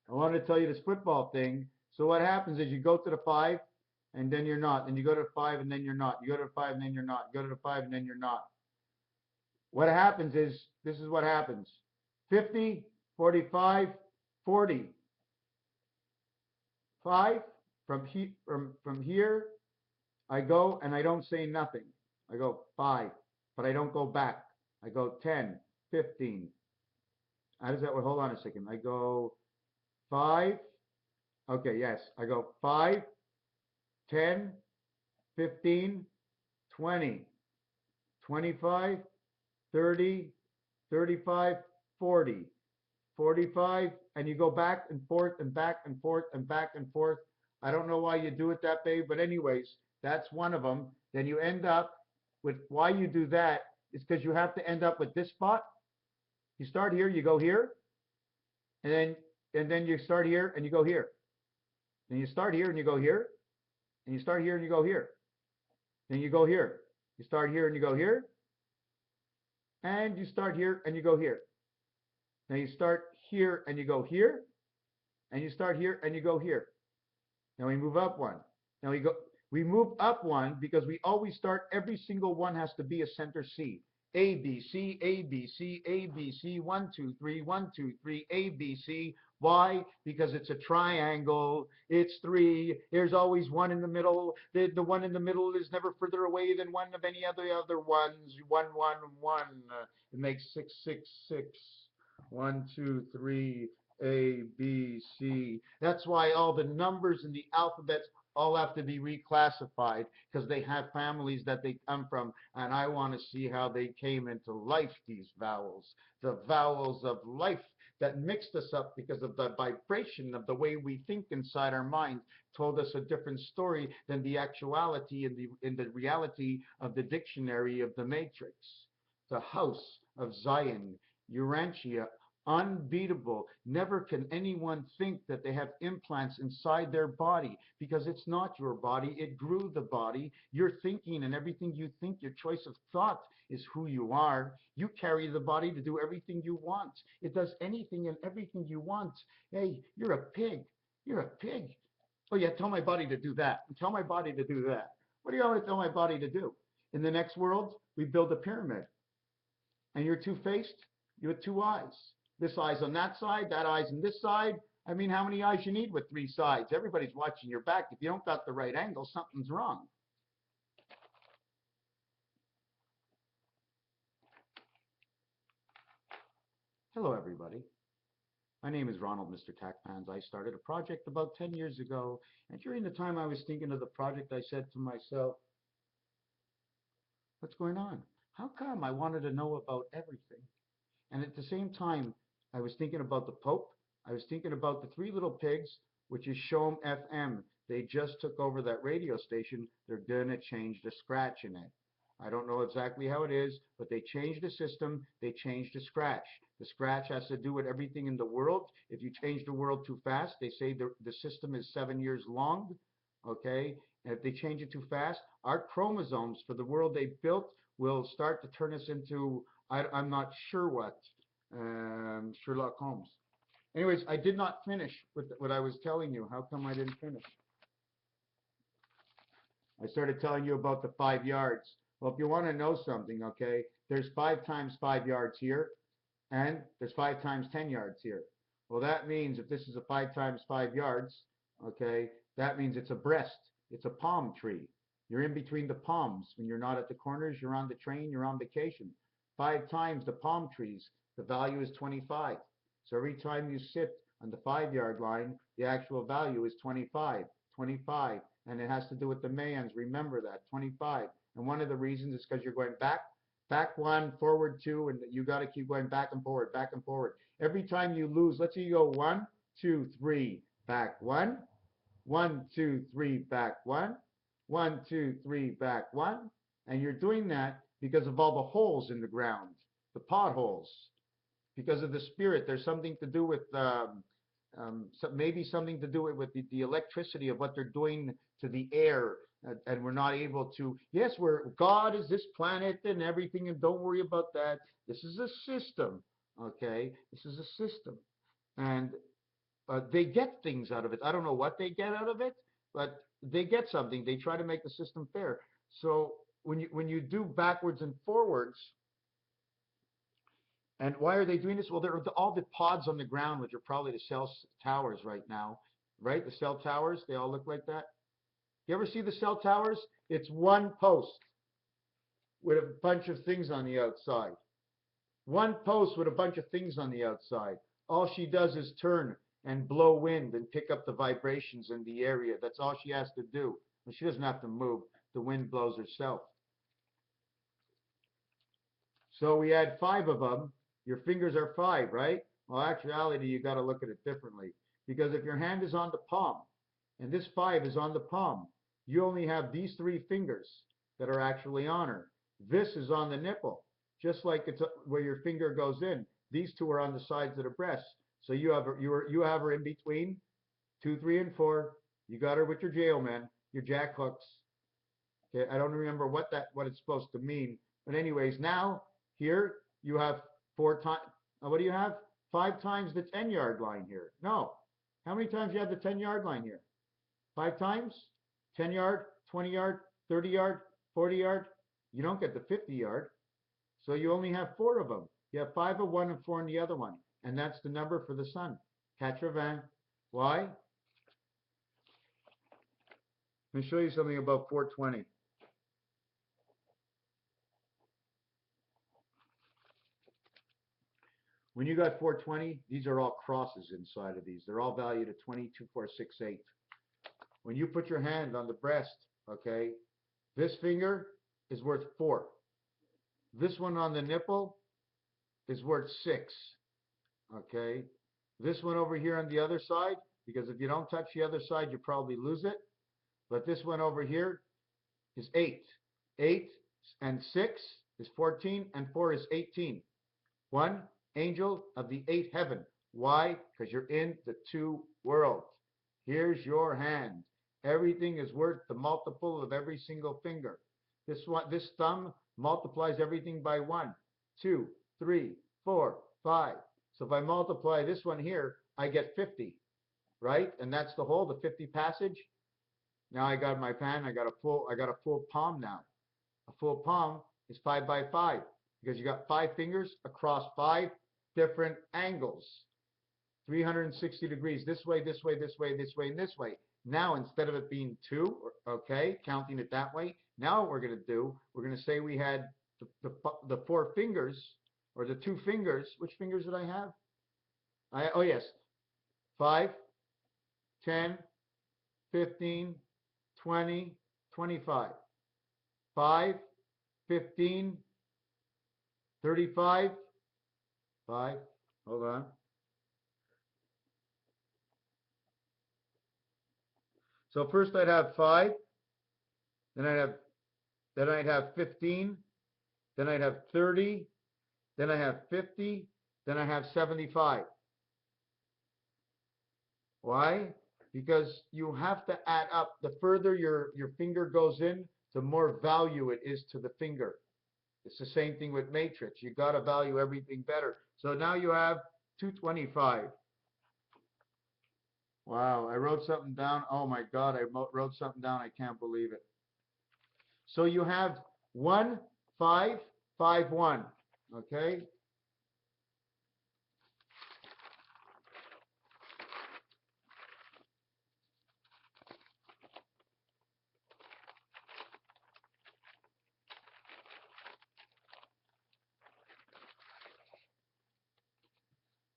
I wanted to tell you this football thing. So what happens is you go to the 5 and then you're not. Then you go to the 5 and then you're not. You go to the 5 and then you're not. You go to the 5 and then you're not. What happens is, this is what happens. 50, 45, 40. 5, from here, I go and I don't say nothing. I go 5, but I don't go back. I go 10, 15. How does that work? Hold on a second. I go 5. Okay, yes. I go 5, 10, 15, 20, 25, 30, 35, 40, 45, and you go back and forth and back and forth and back and forth. I don't know why you do it that way, but anyways, that's one of them. Then you end up with why you do that is because you have to end up with this spot. You start here, you go here, and then you start here and you go here. Then you start here and you go here, and you start here and you go here. Then you go here. You start here and you go here, and you start here and you go here. Now you start here and you go here, and you start here and you go here. Now we move up one. Now we move up one because we always start, every single one has to be a center C. A, B, C, A, B, C, A, B, C, 1, 2, 3, 1, 2, 3, A, B, C. Why? Because it's a triangle. It's 3. There's always one in the middle. The one in the middle is never further away than one of any other ones. 1, 1, 1. It makes 6, 6, 6. 1, 2, 3, A, B, C. That's why all the numbers in the alphabets all have to be reclassified because they have families that they come from, and I want to see how they came into life, these vowels, the vowels of life that mixed us up because of the vibration of the way we think inside our mind told us a different story than the actuality in the reality of the dictionary of the matrix. The house of Zion, Urantia, unbeatable. Never can anyone think that they have implants inside their body because it's not your body. It grew the body. Your thinking and everything you think, your choice of thought is who you are. You carry the body to do everything you want. It does anything and everything you want. Hey, you're a pig. You're a pig. Oh yeah, tell my body to do that. Tell my body to do that. What do you want to tell my body to do? In the next world, we build a pyramid. And you're two-faced, you have 2 eyes. This eye's on that side, that eye's on this side. I mean, how many eyes you need with 3 sides? Everybody's watching your back. If you don't got the right angle, something's wrong. Hello, everybody. My name is Ronald, Mr. Tackpans. I started a project about 10 years ago, and during the time I was thinking of the project, I said to myself, what's going on? How come I wanted to know about everything? And at the same time, I was thinking about the Pope. I was thinking about the Three Little Pigs, which is Shom FM. They just took over that radio station. They're going to change the scratch in it. I don't know exactly how it is, but they changed the system. They changed the scratch. The scratch has to do with everything in the world. If you change the world too fast, they say the system is 7 years long. Okay? And if they change it too fast, our chromosomes for the world they built will start to turn us into I'm not sure what. Sherlock Holmes. Anyways, I did not finish with what I was telling you. How come I didn't finish? I started telling you about the 5 yards. Well, if you want to know something, okay, there's 5 times 5 yards here, and there's 5 times 10 yards here. Well, that means if this is a 5 times 5 yards, okay, that means it's a breast. It's a palm tree. You're in between the palms. When you're not at the corners, you're on the train, you're on vacation. 5 times the palm trees, the value is 25. So every time you sit on the 5-yard line, the actual value is 25, 25. And it has to do with the Mayans. Remember that, 25. And one of the reasons is because you're going back 1, forward 2, and you got to keep going back and forward, back and forward. Every time you lose, let's say you go 1, 2, 3, back 1, 1, 2, 3, back 1, 1, 2, 3, back 1. And you're doing that because of all the holes in the ground, the potholes. Because of the spirit, there's something to do with maybe something to do with the electricity of what they're doing to the air, and we're not able to. Yes, God is this planet and everything, and don't worry about that. This is a system, okay? This is a system, and they get things out of it. I don't know what they get out of it, but they get something. They try to make the system fair. So when you do backwards and forwards. And why are they doing this? Well, they're all the pods on the ground, which are probably the cell towers right now, right? The cell towers, they all look like that. You ever see the cell towers? It's one post with a bunch of things on the outside. One post with a bunch of things on the outside. All she does is turn and blow wind and pick up the vibrations in the area. That's all she has to do. And she doesn't have to move. The wind blows herself. So we had 5 of them. Your fingers are 5, right? Well, actuality, you got to look at it differently. Because if your hand is on the palm, and this 5 is on the palm, you only have these 3 fingers that are actually on her. This is on the nipple, just like it's where your finger goes in. These 2 are on the sides of the breast. So you have her in between 2, 3, and 4. You got her with your jailmen, your jack hooks. Okay, I don't remember what it's supposed to mean, but anyways, now here you have 4 times. What do you have? 5 times the 10-yard line here. No, how many times you have the 10-yard line here? 5 times? 10 yard, 20 yard, 30 yard, 40 yard. You don't get the 50 yard. So you only have 4 of them. You have 5 of one and 4 in the other one. And that's the number for the sun. 80. Why? Let me show you something about 420. When you got 420, these are all crosses inside of these. They're all valued at 202468. When you put your hand on the breast, okay, this finger is worth 4. This one on the nipple is worth 6. Okay. This one over here on the other side, because if you don't touch the other side, you probably lose it. But this one over here is 8. 8 and 6 is 14, and 4 is 18. 1 angel of the 8th heaven. Why? Because you're in the 2 worlds. Here's your hand. Everything is worth the multiple of every single finger. This thumb multiplies everything by 1, 2, 3, 4, 5. So if I multiply this one here, I get 50, right? And that's the whole, the 50 passage. Now I got my pen. I got a full palm now. A full palm is 5 by 5 because you got 5 fingers across 5 different angles. 360 degrees this way, this way, this way, this way, and this way. Now, instead of it being 2, okay, counting it that way, now what we're going to do, we're going to say we had the 4 fingers, or the 2 fingers. Which fingers did I have? Oh, yes. 5, 10, 15, 20, 25. 5, 15, 35, 5, hold on. So first I'd have 5, then I'd have 15, then I'd have 30, then I have 50, then I have 75. Why? Because you have to add up. The further your finger goes in, the more value it is to the finger. It's the same thing with matrix. You got to value everything better. So now you have 225. Wow, I wrote something down. Oh my God, I wrote something down. I can't believe it. So you have 1, 5, 5, 1. Okay?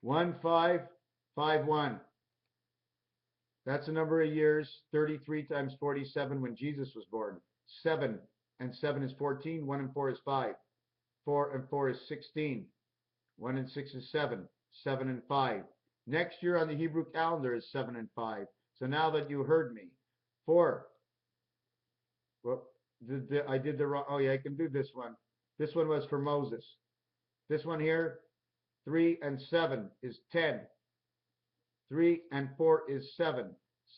One, 5, 5, 1. That's the number of years. 33 times 47 when Jesus was born. 7 and 7 is 14. 1 and 4 is 5. 4 and 4 is 16. 1 and 6 is 7. 7 and 5. Next year on the Hebrew calendar is 7 and 5. So now that you heard me, 4. Well, I did the wrong. Oh yeah, I can do this one. This one was for Moses. This one here, 3 and 7 is 10. 3 and 4 is 7.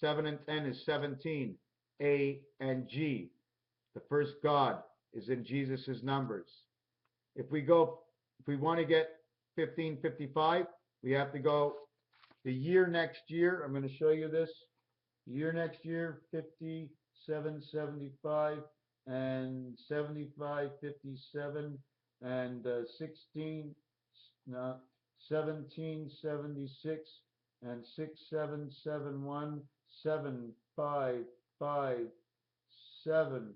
7 and 10 is 17. A and G. The first God is in Jesus' numbers. If we want to get 1555, we have to go the year next year. I'm going to show you this. Year next year, 57, 75, and 75, 57, and 16, no, 17, 76, and 6771 7, 5, 5, 7.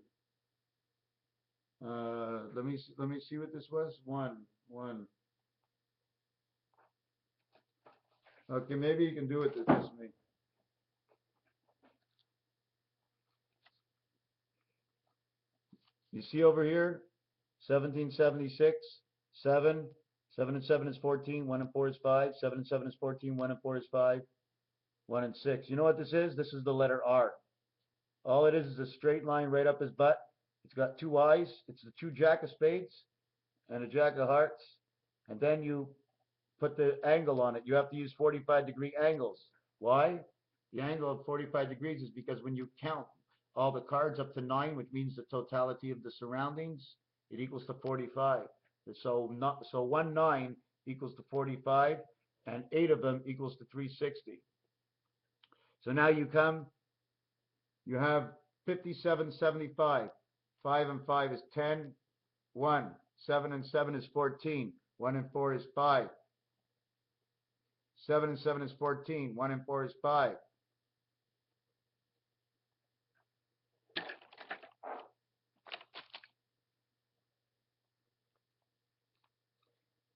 Let me see what this was. 1, 1. Okay, maybe you can do it this me. You see over here, 1776, 7. 7 and 7 is 14. 1 and 4 is 5. 7 and 7 is 14. 1 and 4 is 5. 1 and 6. You know what this is? This is the letter R. All it is a straight line right up his butt. It's got two eyes. It's the two jack of spades and a jack of hearts. And then you put the angle on it. You have to use 45-degree angles. Why? The angle of 45 degrees is because when you count all the cards up to 9, which means the totality of the surroundings, it equals to 45. So 1 9 equals to 45, and 8 of them equals to 360. So now you have 57, 75. 5 and 5 is 10. 1. 7 and 7 is 14. 1 and 4 is 5. 7 and 7 is 14. 1 and 4 is 5.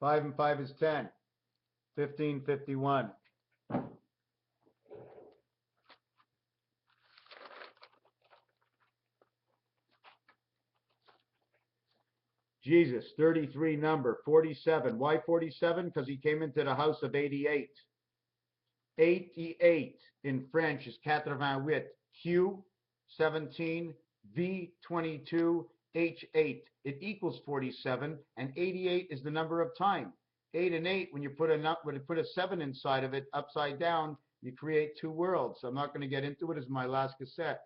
5 and 5 is 10. 15, 51. Jesus, 33 number, 47. Why 47? Because he came into the house of 88. 88 in French is 88. Q, 17. V, 22. H, 8. It equals 47, and 88 is the number of time. 8 and 8, when you put a 7 inside of it, upside down, you create two worlds. So I'm not going to get into it. It's my last cassette.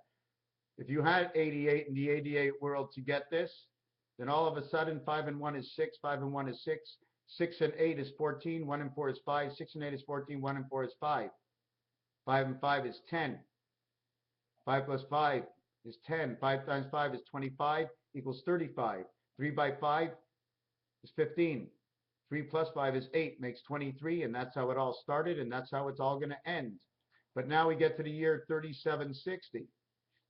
If you had 88 in the 88 world to get this, then all of a sudden 5 and 1 is 6, 5 and 1 is 6, 6 and 8 is 14, 1 and 4 is 5, 6 and 8 is 14, 1 and 4 is 5. 5 and 5 is 10. 5 plus 5 is 10. 5 times 5 is 25 equals 35. 3 by 5 is 15. 3 plus 5 is 8, makes 23, and that's how it all started, and that's how it's all going to end. But now we get to the year 3760.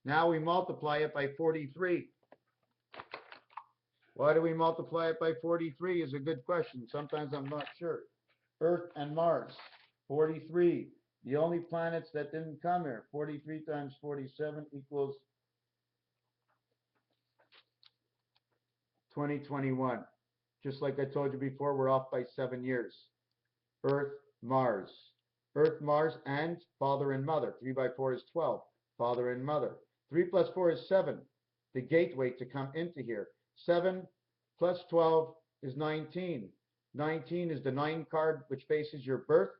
Now we multiply it by 43. Why do we multiply it by 43 is a good question. Sometimes I'm not sure. Earth and Mars, 43. The only planets that didn't come here. 43 times 47 equals 2021. Just like I told you before, we're off by 7 years. Earth, Mars. Earth, Mars, and father and mother. 3 by 4 is 12. Father and mother. 3 plus 4 is 7. The gateway to come into here. 7 plus 12 is 19. 19 is the 9 card which faces your birth,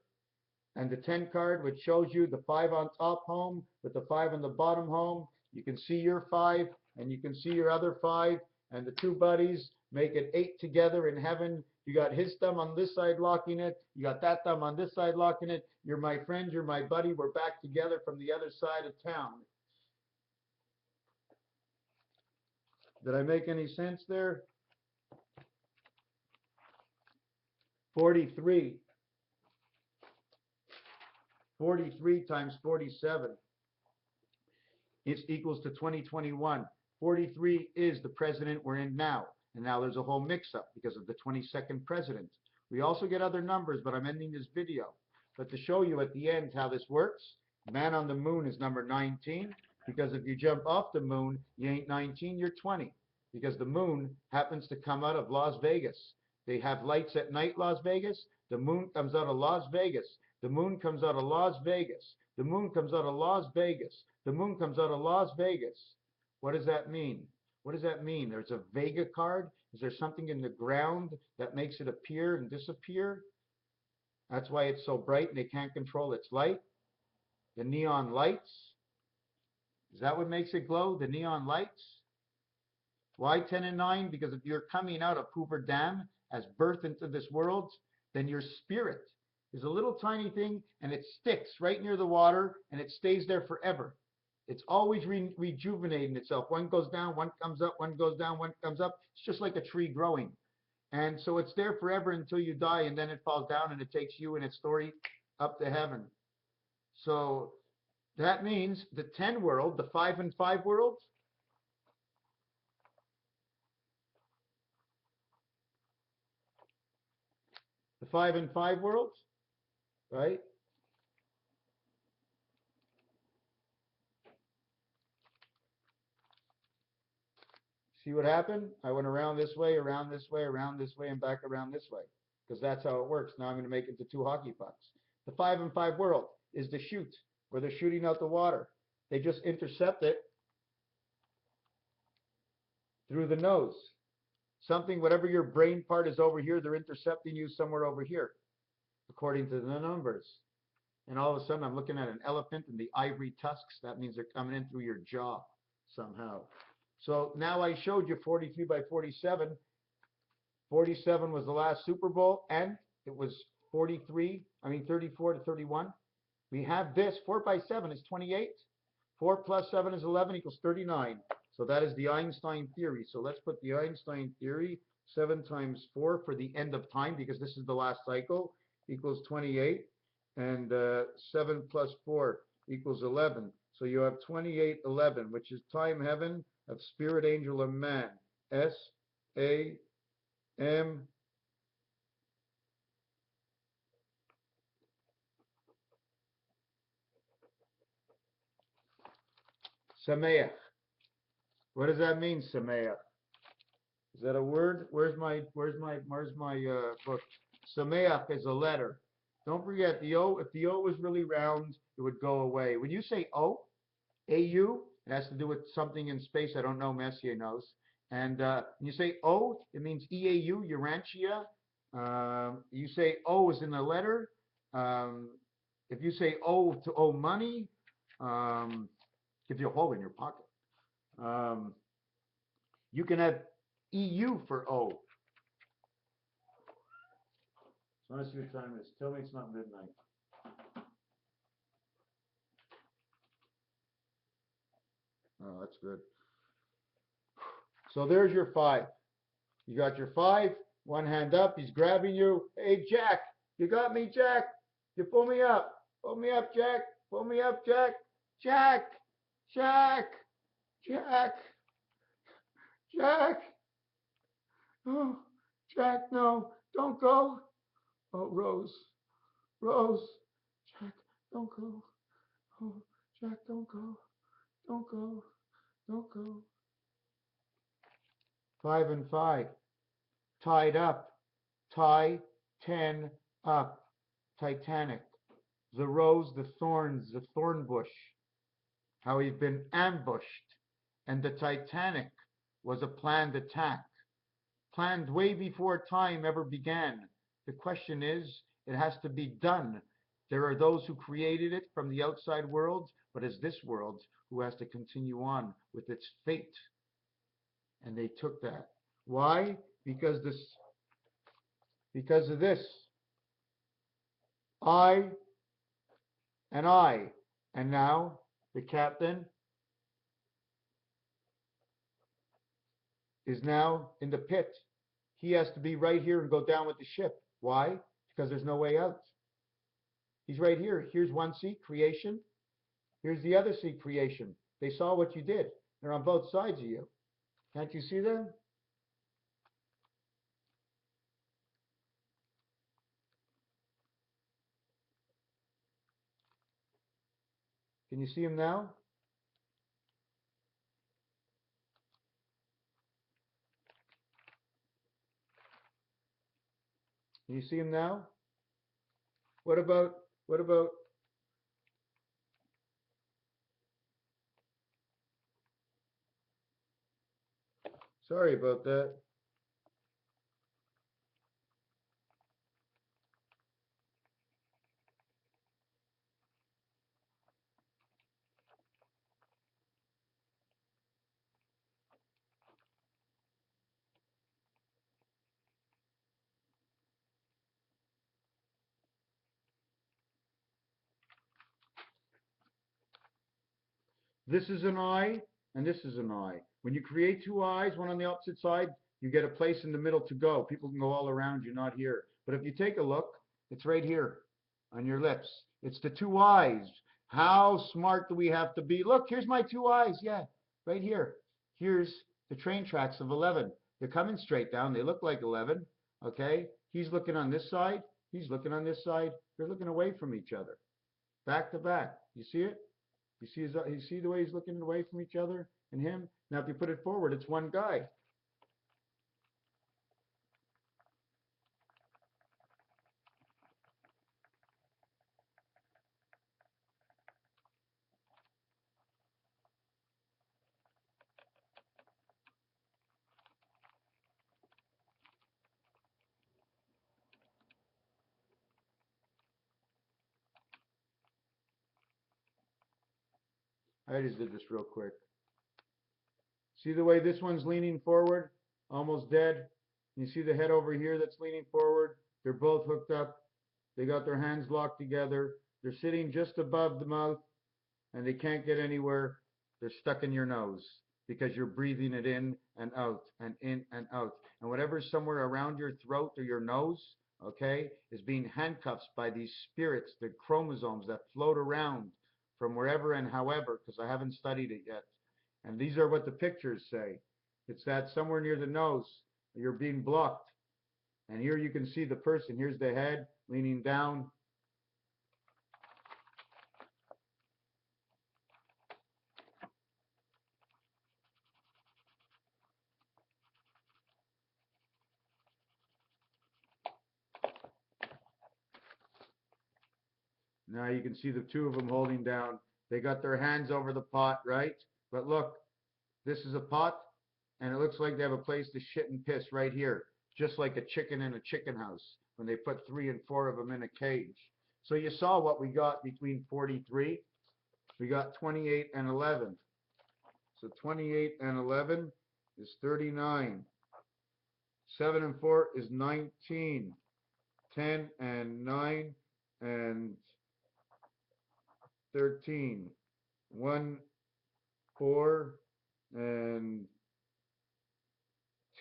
and the 10 card which shows you the 5 on top home with the 5 on the bottom home. You can see your 5 and you can see your other 5, and the two buddies make it 8 together in heaven. You got his thumb on this side locking it. You got that thumb on this side locking it. You're my friend. You're my buddy. We're back together from the other side of town. Did I make any sense there? 43. 43 times 47 is equals to 2021. 43 is the president we're in now. And now there's a whole mix-up because of the 22nd president. We also get other numbers, but I'm ending this video. But to show you at the end how this works, man on the moon is number 19, because if you jump off the moon, you ain't 19, you're 20. Because the moon happens to come out of Las Vegas. They have lights at night, Las Vegas. The moon comes out of Las Vegas. The moon comes out of Las Vegas. The moon comes out of Las Vegas. The moon comes out of Las Vegas. What does that mean? What does that mean? There's a Vega card. Is there something in the ground that makes it appear and disappear? That's why it's so bright and they can't control its light. The neon lights. Is that what makes it glow? The neon lights? Why 10 and 9? Because if you're coming out of Hoover Dam as birth into this world, then your spirit is a little tiny thing and it sticks right near the water and it stays there forever. It's always rejuvenating itself. One goes down, one comes up, one goes down, one comes up. It's just like a tree growing. And so it's there forever until you die, and then it falls down and it takes you and its story up to heaven. So That means the 10 world, the 5 and 5 world, the 5 and 5 world, right? See what happened? I went around this way, around this way, around this way, and back around this way. Because that's how it works. Now I'm going to make it into 2 hockey pucks. The 5 and 5 world is the chute, where they're shooting out the water. They just intercept it through the nose. Something, whatever your brain part is over here, they're intercepting you somewhere over here, according to the numbers. And all of a sudden, I'm looking at an elephant and the ivory tusks. That means they're coming in through your jaw somehow. So now I showed you 43 by 47. 47 was the last Super Bowl, and it was 34 to 31. We have this. 4 by 7 is 28. 4 plus 7 is 11 equals 39. So that is the Einstein theory. So let's put the Einstein theory, 7 times 4 for the end of time, because this is the last cycle, equals 28. And 7 plus 4 equals 11. So you have 28, 11, which is time, heaven, of spirit, angel, and man. S-A-M. Sameach. What does that mean, Sameach? Is that a word? Where's my book? Sameach is a letter. Don't forget the O. If the O was really round, it would go away. When you say O, A-U, it has to do with something in space. I don't know. Messier knows. And when you say O, it means E-A-U, Urantia. You say O is in a letter. If you say O to owe money, give you a hole in your pocket. You can have EU for O. So let's see what time it is. Tell me it's not midnight. Oh, that's good. So there's your 5. You got your 5. One hand up. He's grabbing you. Hey, Jack. You got me, Jack. You pull me up. Pull me up, Jack. Pull me up, Jack. Jack. Jack. Jack. Jack. Oh, Jack, no. Don't go. Oh, Rose. Rose. Jack, don't go. Oh, Jack, don't go. Don't go. Don't go. 5 and 5. Tied up. Tie 10 up. Titanic. The rose, the thorns, the thorn bush. How we've been ambushed. And the Titanic was a planned attack. Planned way before time ever began. The question is, it has to be done. There are those who created it from the outside world, but it's this world who has to continue on with its fate. And they took that. Why? Because of this. I and I. And now the captain is now in the pit. He has to be right here and go down with the ship. Why? Because there's no way out. He's right here. Here's one seat, creation. Here's the other seat, creation. They saw what you did. They're on both sides of you. Can't you see them? Can you see them now? Can you see them now? What about, sorry about that. This is an eye, and this is an eye. When you create 2 eyes, one on the opposite side, you get a place in the middle to go. People can go all around you, not here. But if you take a look, it's right here on your lips. It's the 2 eyes. How smart do we have to be? Look, here's my two eyes. Yeah, right here. Here's the train tracks of 11. They're coming straight down. They look like 11. Okay? He's looking on this side. He's looking on this side. They're looking away from each other, back to back. You see it? You see the way he's looking away from each other and him? Now, if you put it forward, it's one guy. I just did this real quick. See the way this one's leaning forward, almost dead? You see the head over here that's leaning forward? They're both hooked up. They got their hands locked together. They're sitting just above the mouth and they can't get anywhere. They're stuck in your nose because you're breathing it in and out and in and out. And whatever's somewhere around your throat or your nose, okay, is being handcuffed by these spirits, the chromosomes that float around from wherever and however, because I haven't studied it yet. And these are what the pictures say. It's that somewhere near the nose, you're being blocked. And here you can see the person. Here's the head leaning down. Now you can see the two of them holding down. They got their hands over the pot, right? But look, this is a pot, and it looks like they have a place to shit and piss right here, just like a chicken in a chicken house when they put 3 and 4 of them in a cage. So you saw what we got between 43. We got 28 and 11. So 28 and 11 is 39. 7 and 4 is 19. 10 and 9 and 13. 1, 4, and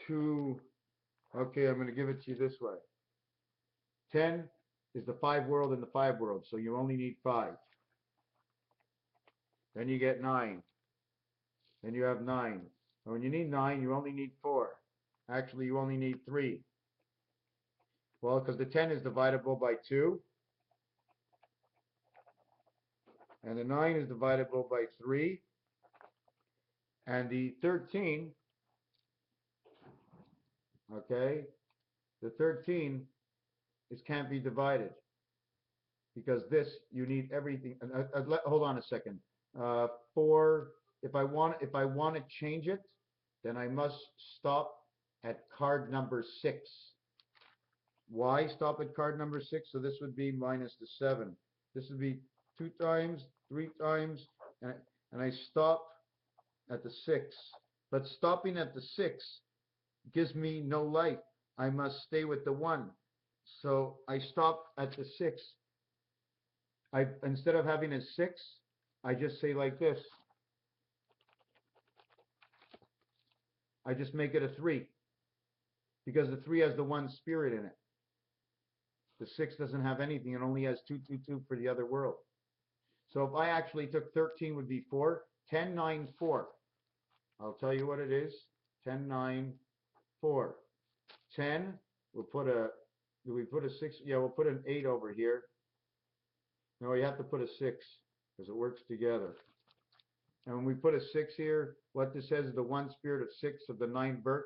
2. Okay, I'm going to give it to you this way. 10 is the 5 world and the 5 world, so you only need 5. Then you get 9. Then you have 9. And when you need 9, you only need 4. Actually, you only need 3. Well, because the 10 is divisible by 2. And the 9 is divisible by 3. And the 13, okay, the 13 can't be divided. Because this, you need everything. Hold on a second. 4, if I want to change it, then I must stop at card number 6. Why stop at card number 6? So this would be minus the 7. This would be 2 times, 3 times, and I stop at the 6. But stopping at the 6 gives me no life. I must stay with the 1. So I stop at the 6. Instead of having a 6, I just say like this. I just make it a 3 because the 3 has the 1 spirit in it. The 6 doesn't have anything. It only has 2, 2, 2 for the other world. So if I actually took 13 would be 4. 10, 9, 4. I'll tell you what it is. 10, 9, 4. 10, we'll put a, do we put a 6? Yeah, we'll put an 8 over here. No, you have to put a 6 because it works together. And when we put a 6 here, what this says is the 1 spirit of 6 of the 9 birth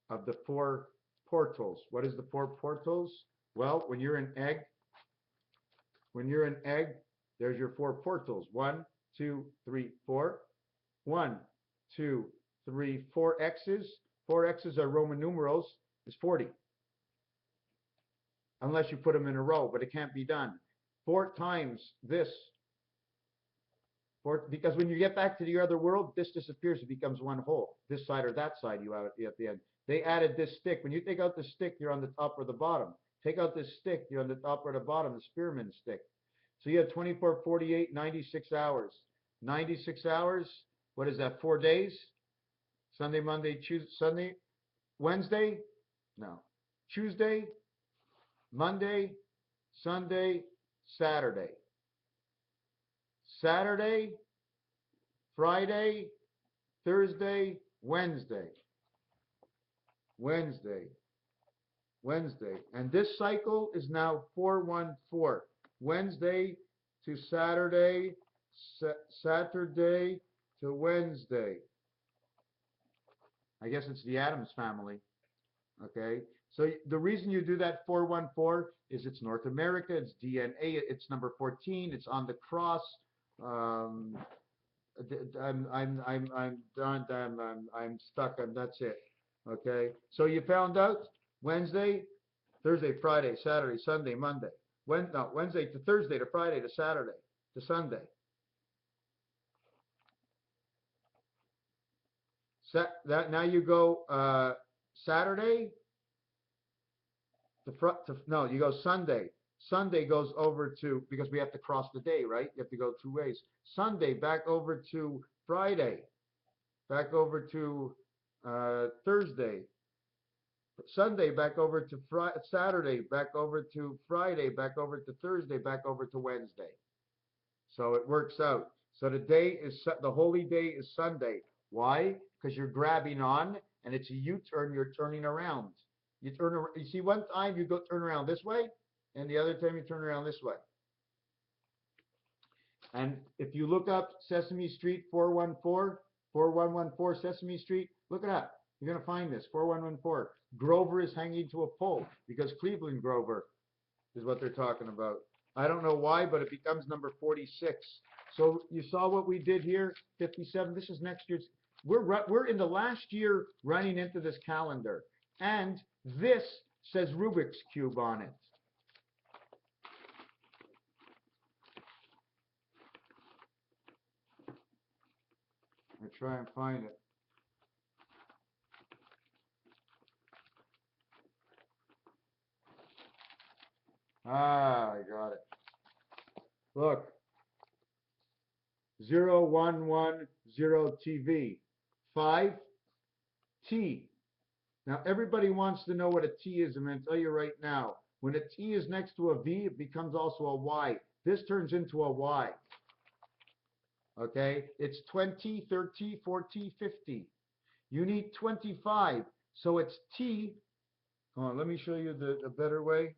of the 4 portals. What is the 4 portals? Well, when you're an egg, there's your 4 portals. 1, 2, 3, 4. 1, 2, 3, 4 X's. 4 X's are Roman numerals. Is 40. Unless you put them in a row, but it can't be done. 4 times this. Because when you get back to the other world, this disappears. It becomes one whole. This side or that side you have at the end. They added this stick. When you take out the stick, you're on the top or the bottom. Take out this stick, you're on the top or the bottom, the spearman stick. So you have 24, 48, 96 hours. 96 hours, what is that, 4 days? Sunday, Monday, Tuesday, Wednesday? No. Tuesday, Monday, Sunday, Saturday. Saturday, Friday, Thursday, Wednesday, Wednesday, Wednesday. And this cycle is now 414. Wednesday to Saturday, Saturday to Wednesday. I guess it's the Addams family. Okay. So the reason you do that 414 is it's North America, it's DNA, it's number 14, it's on the cross. Um, I'm done. I'm stuck, and that's it. Okay. So you found out Wednesday, Thursday, Friday, Saturday, Sunday, Monday. Wednesday to Thursday to Friday to Saturday to Sunday. That now you go Saturday no, you go Sunday. Sunday goes over to, because we have to cross the day, right? You have to go two ways. Sunday back over to Friday, back over to Thursday. Sunday back over to Saturday, back over to Friday, back over to Thursday, back over to Wednesday. So it works out. So the holy day is Sunday. Why? Because you're grabbing on, and it's a U-turn. You're turning around. You see, one time you turn around this way, and the other time you turn around this way. And if you look up Sesame Street 414, 4114 Sesame Street, look it up. You're going to find this 4114. Grover is hanging to a pole because Cleveland Grover is what they're talking about. I don't know why, but it becomes number 46. So you saw what we did here, 57. This is next year's. We're in the last year running into this calendar. And this says Rubik's Cube on it. I try and find it. Ah, I got it. Look. 0110 TV. 5 T. Now everybody wants to know what a T is. I'm going to tell you right now. When a T is next to a V, it becomes also a Y. This turns into a Y. Okay? It's 20, 30, 40, 50. You need 25. So it's T. Hold on, let me show you the better way.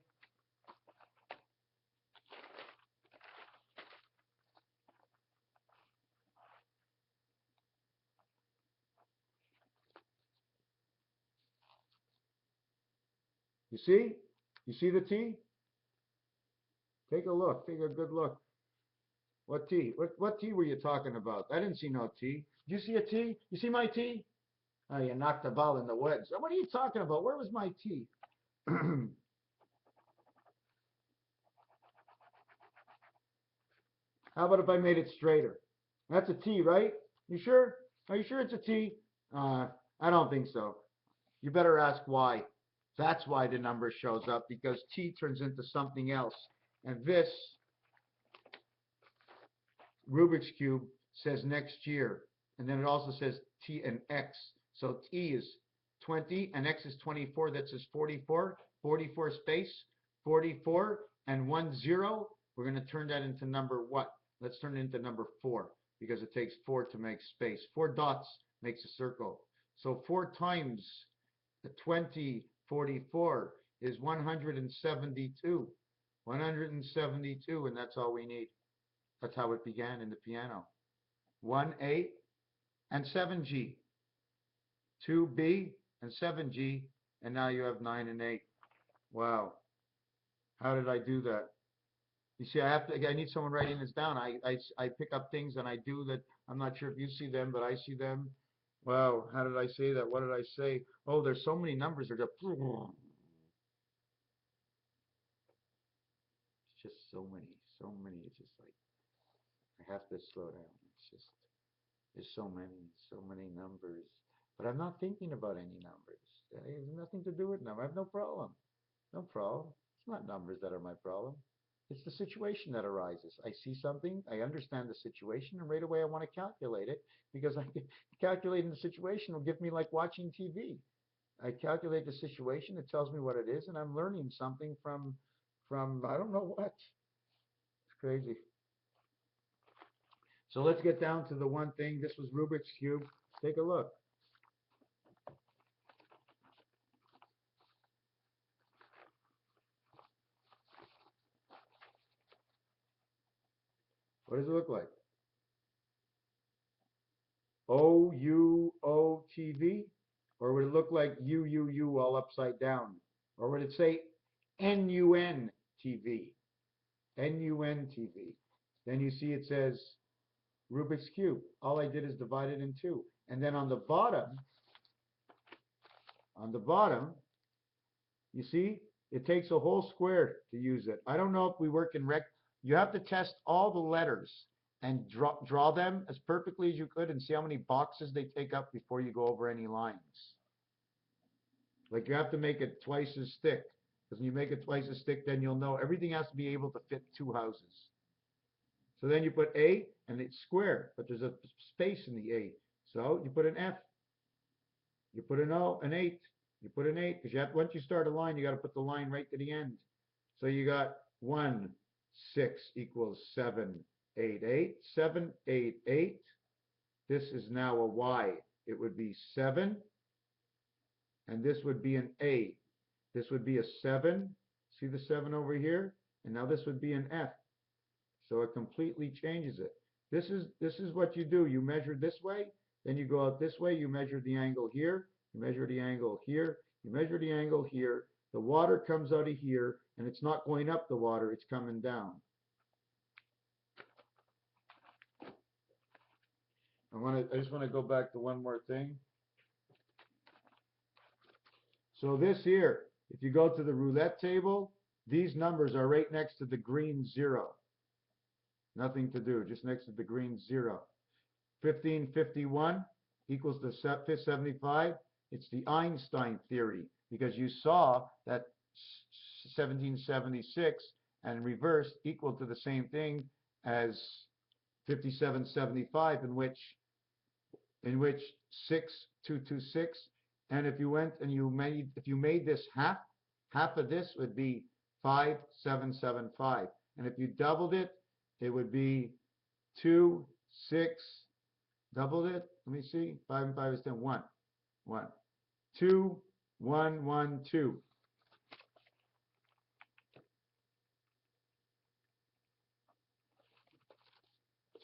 You see? You see the T? Take a look. Take a good look. What T? What T were you talking about? I didn't see no T. Did you see a T? You see my T? Oh, you knocked the ball in the woods. What are you talking about? Where was my T? How about if I made it straighter? That's a T, right? You sure? Are you sure it's a T? I don't think so. You better ask why. That's why the number shows up, because T turns into something else. And this Rubik's Cube says next year. And then it also says T and X. So T is 20 and X is 24. That says 44. 44 space 44 and 10. We're going to turn that into number what? Let's turn it into number 4, because it takes 4 to make space. 4 dots makes a circle. So 4 times the 20, 44 is 172. 172, and that's all we need. That's how it began in the piano. 1A and 7G. 2B and 7G, and now you have 9 and 8. Wow. How did I do that? You see, I need someone writing this down. I pick up things and I do that. I'm not sure if you see them, but I see them. Wow, how did I say that? What did I say? Oh, there's so many numbers. It's just so many, so many. It's just like, I have to slow down. It's just, there's so many numbers. But I'm not thinking about any numbers. It has nothing to do with numbers. I have no problem. No problem. It's not numbers that are my problem. It's the situation that arises. I see something, I understand the situation, and right away I want to calculate it, because calculating the situation will give me like watching TV. I calculate the situation, it tells me what it is, and I'm learning something from I don't know what. It's crazy. So let's get down to the one thing. This was Rubik's Cube. Take a look. What does it look like? OUOTV? Or would it look like UUU all upside down? Or would it say NUNTV? NUNTV. Then you see it says Rubik's Cube. All I did is divide it in two. And then on the bottom, you see, it takes a whole square to use it. I don't know if we work in rec. You have to test all the letters and draw them as perfectly as you could and see how many boxes they take up before you go over any lines. Like you have to make it twice as thick. Because when you make it twice as thick, then you'll know everything has to be able to fit two houses. So then you put A and it's square, but there's a space in the A. So you put an F. You put an O, an 8. You put an 8 because once you start a line, you got to put the line right to the end. So you got 1, 6 equals 7, 8, 8. 7, 8, 8. This is now a Y. It would be 7, and this would be an A. This would be a 7. See the 7 over here? And now this would be an F. So it completely changes it. This is what you do. You measure this way, then you go out this way, you measure the angle here, you measure the angle here, you measure the angle here. The water comes out of here, and it's not going up the water, it's coming down. I just want to go back to one more thing. So this here, if you go to the roulette table, these numbers are right next to the green 0. Nothing to do, just next to the green 0. 1551 equals to 75. It's the Einstein theory, because you saw that 1776 and reverse equal to the same thing as 5775, in which 6226. And if you went and if you made this half of this would be 5775. And if you doubled it, it would be 2, 6, doubled it. Let me see. 5 and 5 is 10. 1, 1, 2, 1, 1, 2.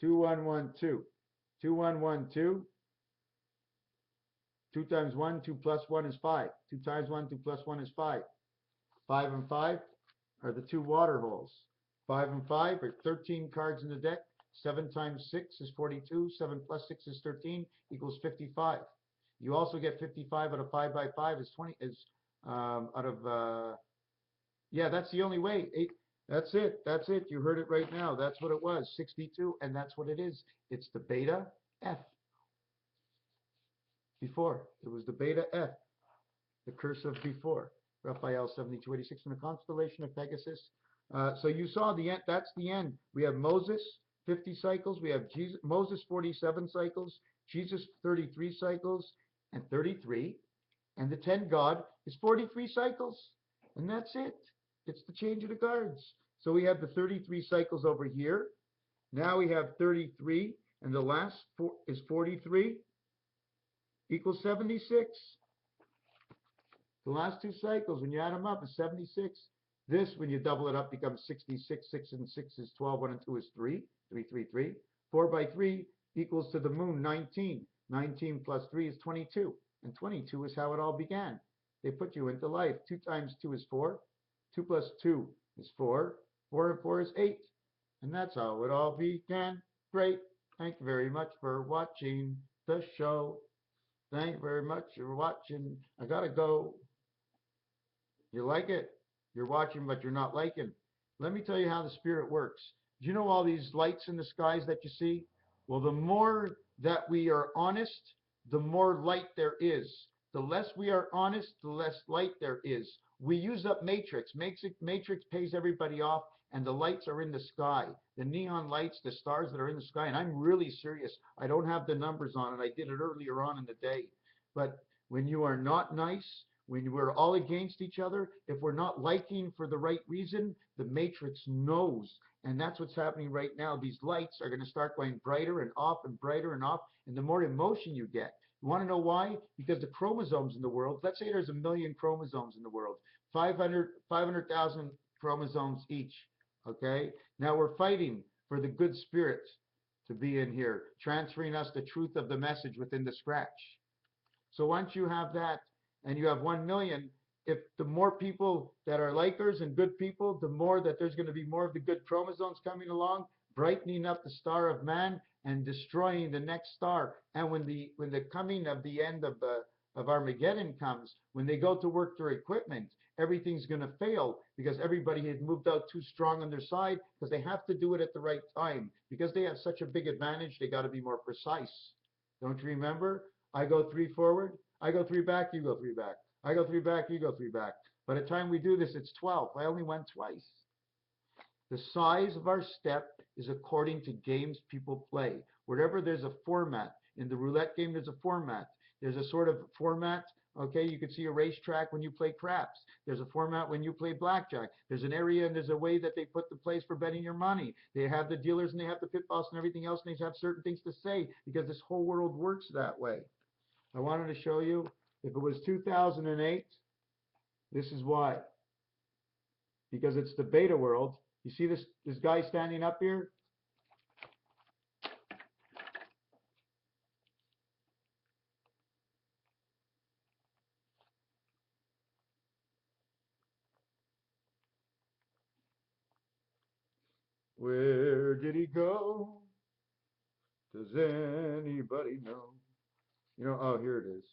2, 1, 1, 2. 2, 1, 1, 2. 2 times 1, 2 plus 1 is 5. 2 times 1, 2 plus 1 is 5. 5 and 5 are the two water holes. 5 and 5 are 13 cards in the deck. 7 times 6 is 42. 7 plus 6 is 13 equals 55. You also get 55 out of 5 by 5 is 20 yeah, that's the only way. That's it. That's it. You heard it right now. That's what it was. 62, and that's what it is. It's the beta F. Before, it was the beta F, the curse of before. Raphael 7286 in the constellation of Pegasus. So you saw the end. That's the end. We have Moses 50 cycles. We have Moses 47 cycles. Jesus 33 cycles and 33. And the 10 God is 43 cycles. And that's it. It's the change of the guards. So we have the 33 cycles over here. Now we have 33. And the last is 43 equals 76. The last two cycles, when you add them up, is 76. This, when you double it up, becomes 66. 6 and 6 is 12. 1 and 2 is 3. 3, 3, 3. 4 by 3 equals to the moon, 19. 19 plus 3 is 22. And 22 is how it all began. They put you into life. 2 times 2 is 4. 2 plus 2 is 4. 4 and 4 is 8. And that's how it all began. Great. Thank you very much for watching the show. Thank you very much for watching. I gotta go. You like it? You're watching, but you're not liking. Let me tell you how the spirit works. Do you know all these lights in the skies that you see? Well, the more that we are honest, the more light there is. The less we are honest, the less light there is. We use up Matrix. Matrix pays everybody off, and the lights are in the sky. The neon lights, the stars that are in the sky. And I'm really serious. I don't have the numbers on it. I did it earlier on in the day. But when you are not nice, when we're all against each other, if we're not liking for the right reason, the matrix knows. And that's what's happening right now. These lights are going to start going brighter and off and brighter and off. And the more emotion you get, you want to know why? Because the chromosomes in the world, let's say there's 1 million chromosomes in the world, 500,000 chromosomes each. Okay? Now we're fighting for the good spirit to be in here, transferring us the truth of the message within the scratch. So once you have that and you have 1 million, if the more people that are likers and good people, the more that there's going to be more of the good chromosomes coming along, brightening up the star of man and destroying the next star. And when the coming of the end of Armageddon comes, when they go to work their equipment, everything's going to fail because everybody has moved out too strong on their side because they have to do it at the right time. Because they have such a big advantage, they got to be more precise. Don't you remember? I go 3 forward, I go 3 back, you go 3 back. I go 3 back, you go 3 back. By the time we do this, it's 12. I only went twice. The size of our step is according to games people play. Wherever there's a format, in the roulette game, there's a format. There's a sort of format, okay? You could see a racetrack when you play craps. There's a format when you play blackjack. There's an area and there's a way that they put the place for betting your money. They have the dealers and they have the pit boss and everything else, and they have certain things to say because this whole world works that way. I wanted to show you, if it was 2008, this is why. Because it's the beta world. You see this guy standing up here? Where did he go? Does anybody know? You know, oh, here it is.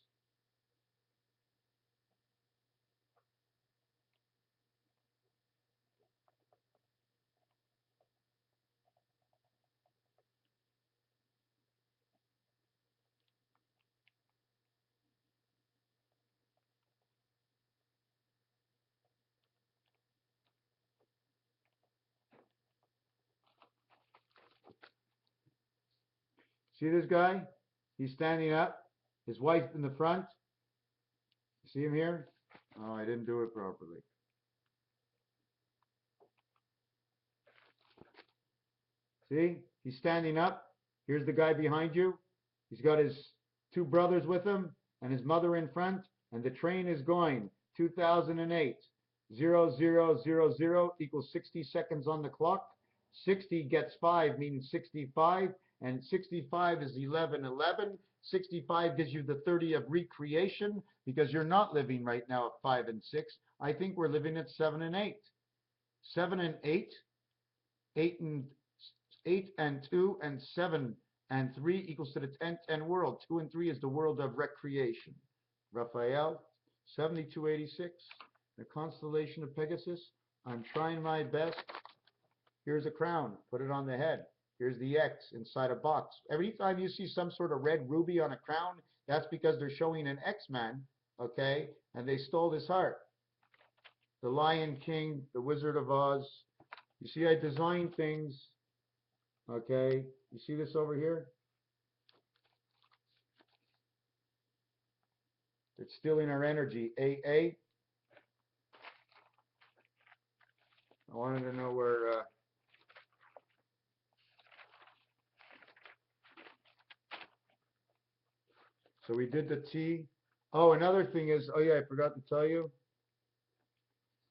See this guy? He's standing up. His wife in the front. See him here? Oh, I didn't do it properly. See? He's standing up. Here's the guy behind you. He's got his 2 brothers with him and his mother in front. And the train is going 2008. 0000 equals 60 seconds on the clock. 60 gets 5, meaning 65. And 65 is 1111. 65 gives you the 30 of recreation because you're not living right now at 5 and 6. I think we're living at 7 and 8. 7 and 8, 8 and 2, and 7 and 3 equals to the 10 world. 2 and 3 is the world of recreation. Raphael, 7286, the constellation of Pegasus. I'm trying my best. Here's a crown. Put it on the head. Here's the X inside a box. Every time you see some sort of red ruby on a crown, that's because they're showing an X-Man, okay? And they stole his heart. The Lion King, the Wizard of Oz. You see, I design things, okay? You see this over here? It's stealing our energy. AA. I wanted to know where... So we did the T. Oh, another thing is, oh yeah, I forgot to tell you.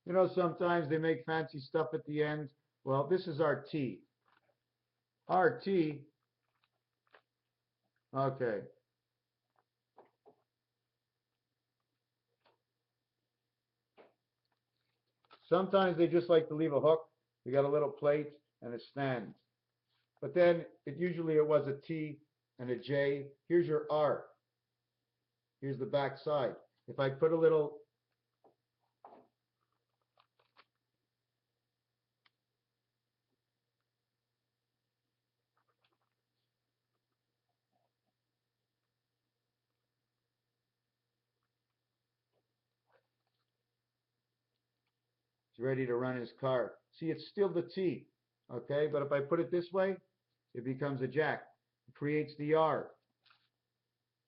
You know, sometimes they make fancy stuff at the end. Well, this is our T. Our T. Okay. Sometimes they just like to leave a hook. We got a little plate and a stand. But then usually it was a T and a J. Here's your R. Here's the back side. If I put a little he's ready to run his car. See, it's still the T, okay? But if I put it this way, it becomes a jack. It creates the R.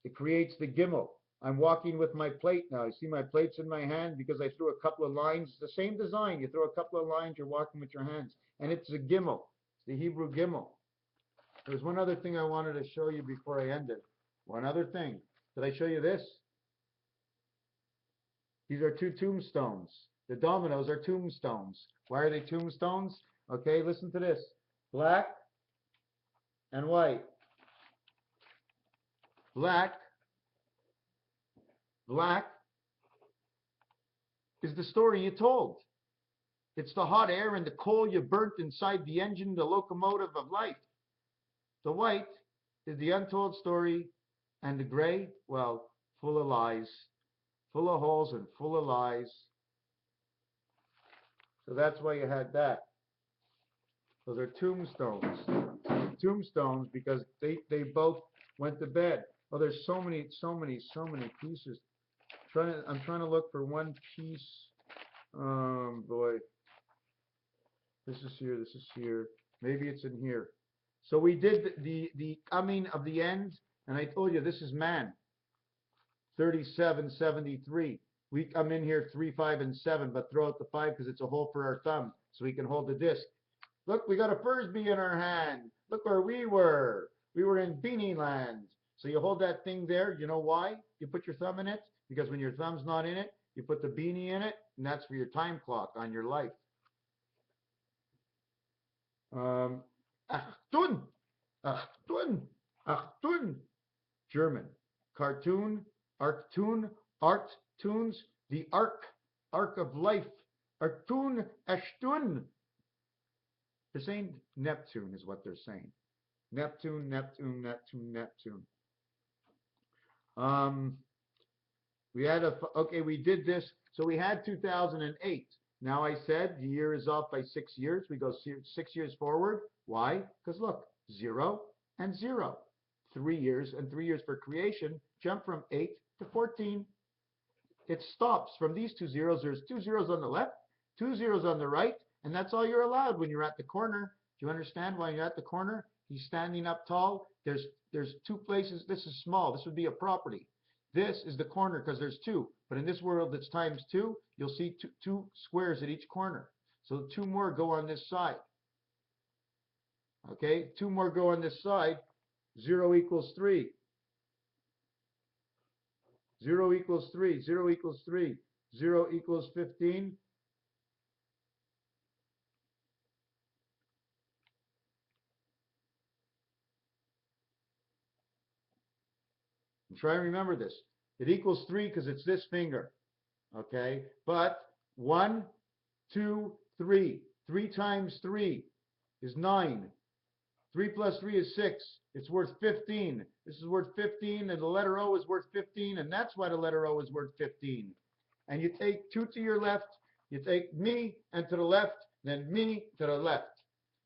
It creates the Gimel. I'm walking with my plate now. You see my plate's in my hand because I threw a couple of lines. It's the same design. You throw a couple of lines, you're walking with your hands. And it's a gimel. It's the Hebrew gimel. There's one other thing I wanted to show you before I end it. One other thing. Did I show you this? These are two tombstones. The dominoes are tombstones. Why are they tombstones? Okay, listen to this. Black and white. Black. Black is the story you told. It's the hot air and the coal you burnt inside the engine, the locomotive of life. The white is the untold story, and the gray, well, full of lies, full of holes and full of lies. So that's why you had that. Those are tombstones. Tombstones because they both went to bed. Oh, there's so many pieces. I'm trying to look for one piece. Boy. This is here, this is here. Maybe it's in here. So we did the coming of the end, and I told you this is man. 3773. We come in here 3, 5, and 7, but throw out the 5 because it's a hole for our thumb, so we can hold the disc. Look, we got a Fursby in our hand. Look where we were. We were in Beanie Land. So you hold that thing there. You know why? You put your thumb in it because when your thumb's not in it, you put the beanie in it, and that's for your time clock on your life. Achtung, Achtung, Achtung. German. Cartoon, Arctoon, Art Tunes, the Arc of Life. Arctoon, Ashtun. They're saying Neptune is what they're saying. Neptune, Neptune, Neptune, Neptune. We did this. So we had 2008. Now I said the year is off by 6 years. We go 6 years forward. Why? Because look, 0 and 0. 3 years and 3 years for creation. Jump from 8 to 14. It stops from these 2 zeros. There's 2 zeros on the left, 2 zeros on the right, and that's all you're allowed when you're at the corner. Do you understand why you're at the corner? He's standing up tall. There's 2 places. This is small. This would be a property. This is the corner because there's 2. But in this world that's times 2, you'll see two squares at each corner. So 2 more go on this side. Okay, 2 more go on this side. 0 equals 3. 0 equals 3. 0 equals 3. 0 equals 15. And try and remember this. It equals 3 because it's this finger. Okay, but 1, 2, 3. 3 times 3 is 9. 3 plus 3 is 6. It's worth 15. This is worth 15, and the letter O is worth 15, and that's why the letter O is worth 15. And you take 2 to your left, you take me and to the left, then me to the left.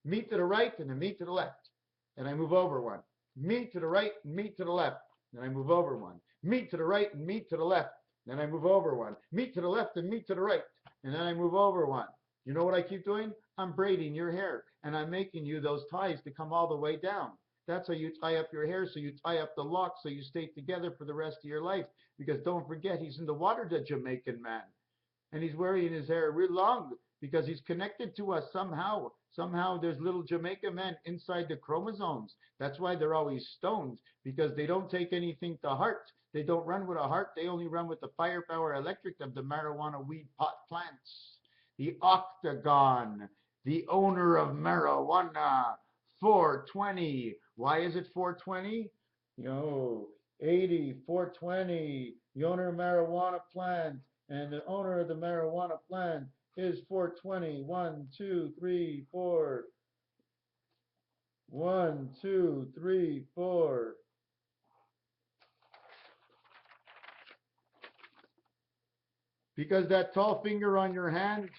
Me to the right, and then me to the left. And I move over 1. Me to the right, and me to the left. Then I move over 1. Me to the right, and me to the left. Then I move over 1. Me to the left, and me to the right. And then I move over 1. You know what I keep doing? I'm braiding your hair, and I'm making you those ties to come all the way down. That's how you tie up your hair, so you tie up the locks so you stay together for the rest of your life. Because don't forget, he's in the water, the Jamaican man. And he's wearing his hair real long because he's connected to us somehow. Somehow there's little Jamaican men inside the chromosomes. That's why they're always stoned, because they don't take anything to heart. They don't run with a heart. They only run with the firepower electric of the marijuana weed pot plants. The octagon, the owner of marijuana, 420. Why is it 420? 80, 420, the owner of marijuana plant, and the owner of the marijuana plant is 420. 1, 2, 3, 4. 1, 2, 3, 4. Because that tall finger on your hand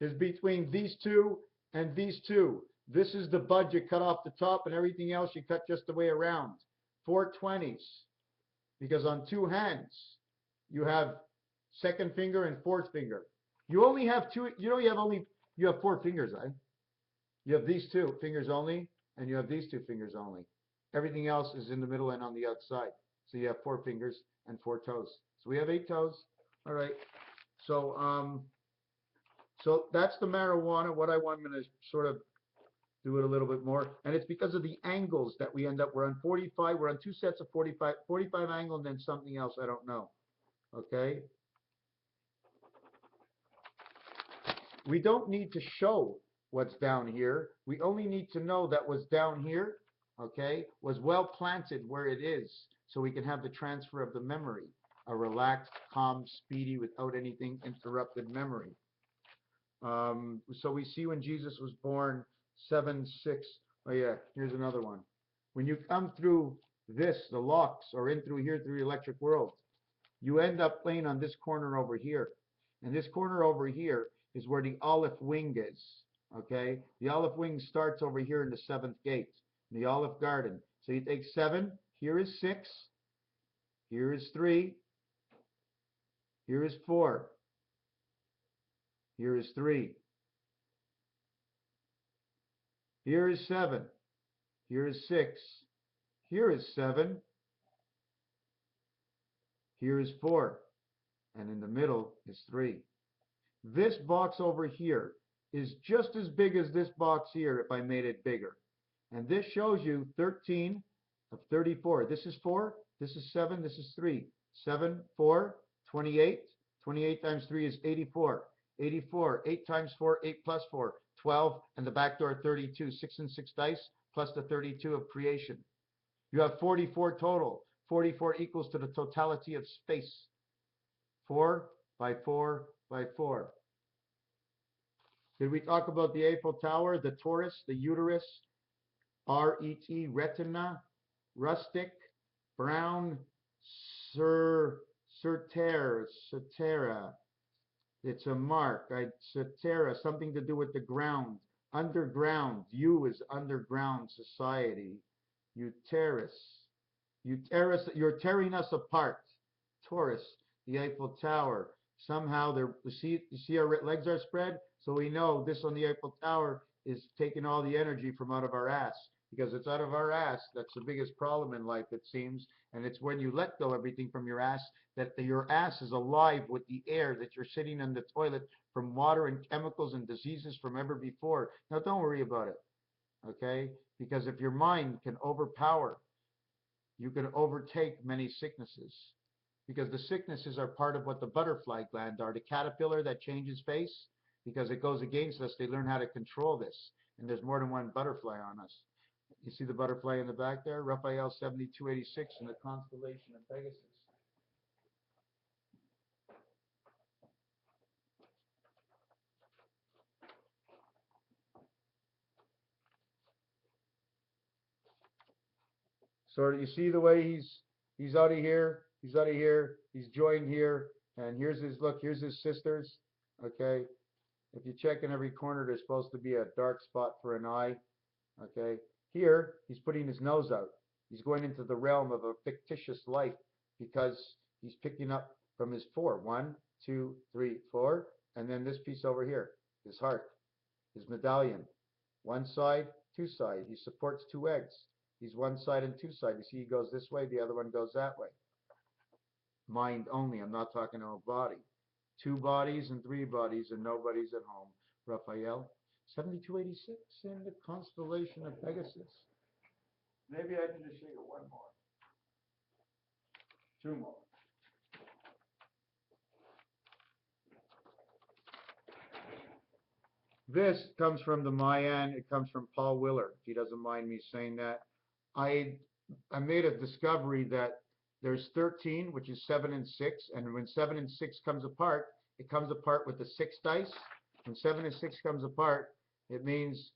is between these 2 and these 2. This is the bud you cut off the top, and everything else you cut just the way around. 420s. Because on 2 hands, you have second finger and fourth finger. You only have 2, you have 4 fingers, eh? You have these 2 fingers only, and you have these 2 fingers only. Everything else is in the middle and on the outside. So you have 4 fingers and 4 toes. So we have 8 toes. All right. So so that's the marijuana. What I want, I'm going to sort of do it a little bit more. And it's because of the angles that we end up. We're on 45. We're on 2 sets of 45, 45 angle and then something else. I don't know. Okay. We don't need to show what's down here. We only need to know that what's down here, okay, was well planted where it is, so we can have the transfer of the memory, a relaxed, calm, speedy, without anything interrupted memory. So we see when Jesus was born, 7-6. Oh yeah, here's another one. When you come through this, the locks, or in through here through the electric world, you end up playing on this corner over here. And this corner over here is where the olive wing is. Okay? The olive wing starts over here in the 7th gate, in the olive garden. So you take 7, here is 6, here is 3, here is 4, here is 3, here is 7, here is 6, here is 7, here is 4, and in the middle is 3. This box over here is just as big as this box here if I made it bigger. And this shows you 13 of 34. This is 4, this is 7, this is 3. 7, 4, 28. 28 times 3 is 84. 84, 8 times 4, 8 plus 4, 12, and the back door 32. 6 and 6 dice plus the 32 of creation. You have 44 total. 44 equals to the totality of space. 4 by 4 by 4. Did we talk about the Eiffel Tower, the torus, the uterus, RET, retina, rustic, brown, Certera. It's a mark. Certera, something to do with the ground. Underground. U is underground society. Uterus. Uterus, you're tearing us apart. Taurus, the Eiffel Tower. Somehow, you see our legs are spread? So we know this on the Eiffel Tower is taking all the energy from out of our ass. Because it's out of our ass that's the biggest problem in life, it seems. And it's when you let go everything from your ass that your ass is alive with the air that you're sitting in the toilet from water and chemicals and diseases from ever before. Now, don't worry about it, okay? Because if your mind can overpower, you can overtake many sicknesses. Because the sicknesses are part of what the butterfly gland are. The caterpillar that changes face, because it goes against us, they learn how to control this. And there's more than one butterfly on us. You see the butterfly in the back there? Raphael 7286 in the constellation of Pegasus. So you see the way he's out of here, he's out of here, he's joined here, and here's his look, here's his sisters. Okay. If you check in every corner, there's supposed to be a dark spot for an eye. Okay. Here, he's putting his nose out. He's going into the realm of a fictitious life because he's picking up from his 4. 1, 2, 3, 4. And then this piece over here, his heart, his medallion. One side, 2 side. He supports 2 eggs. He's 1 side and 2 side. You see he goes this way, the other one goes that way. Mind only. I'm not talking about body. 2 bodies and 3 bodies and nobody's at home. Raphael, 7286 in the constellation of Pegasus. Maybe I need to show you one more. 2 more. This comes from the Mayan. It comes from Paul Willer, if he doesn't mind me saying that. I made a discovery that there's 13, which is 7 and 6, and when 7 and 6 comes apart, it comes apart with the 6 dice. When 7 and 6 comes apart, it means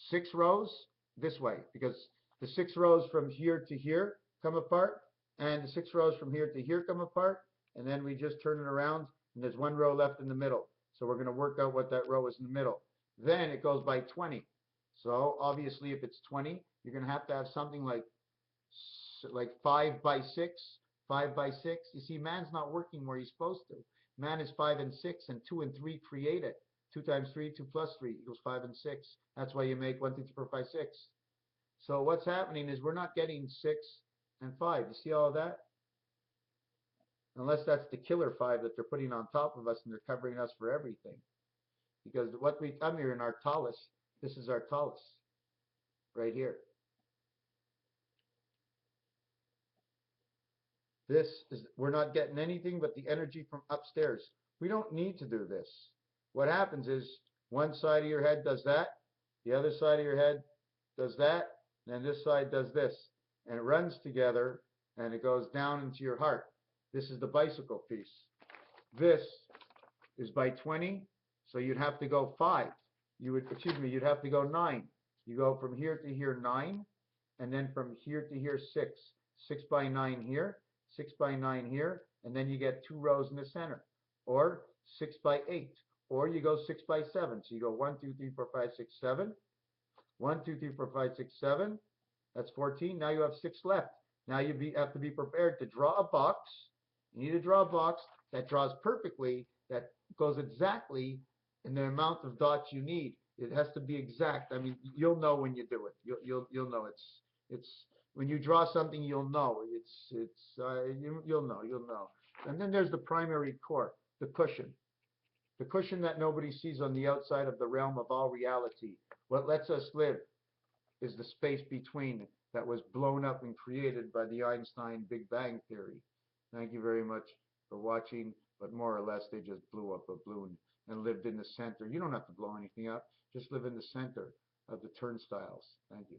6 rows this way, because the 6 rows from here to here come apart, and the 6 rows from here to here come apart, and then we just turn it around, and there's 1 row left in the middle. So we're going to work out what that row is in the middle. Then it goes by 20. So obviously, if it's 20, you're going to have something like 5 by 6, 5 by 6. You see, man's not working where he's supposed to. Man is 5 and 6, and 2 and 3 create it. 2 times 3, 2 plus 3 equals 5 and 6. That's why you make 1, 2, 3, 4, 5, 6. So what's happening is we're not getting 6 and 5. You see all that? Unless that's the killer 5 that they're putting on top of us and they're covering us for everything. Because what we come here in our talus, this is our talus right here. This is, we're not getting anything but the energy from upstairs. We don't need to do this. What happens is one side of your head does that, the other side of your head does that, and this side does this. And it runs together and it goes down into your heart. This is the bicycle piece. This is by 20, so you'd have to go 5. You'd have to go 9. You go from here to here 9, and then from here to here 6. 6 by 9 here, 6 by 9 here, and then you get 2 rows in the center. Or 6 by 8. Or you go 6 by 7. So you go 1, 2, 3, 4, 5, 6, 7. 1, 2, 3, 4, 5, 6, 7. That's 14. Now you have 6 left. Now you have to be prepared to draw a box. You need to draw a box that draws perfectly, that goes exactly in the amount of dots you need. It has to be exact. I mean, you'll know when you do it. You'll know it's when you draw something, you'll know. You'll know. And then there's the primary core, the cushion. The cushion that nobody sees on the outside of the realm of all reality. What lets us live is the space between that was blown up and created by the Einstein Big Bang Theory. Thank you very much for watching, but more or less they just blew up a balloon and lived in the center. You don't have to blow anything up, just live in the center of the turnstiles. Thank you.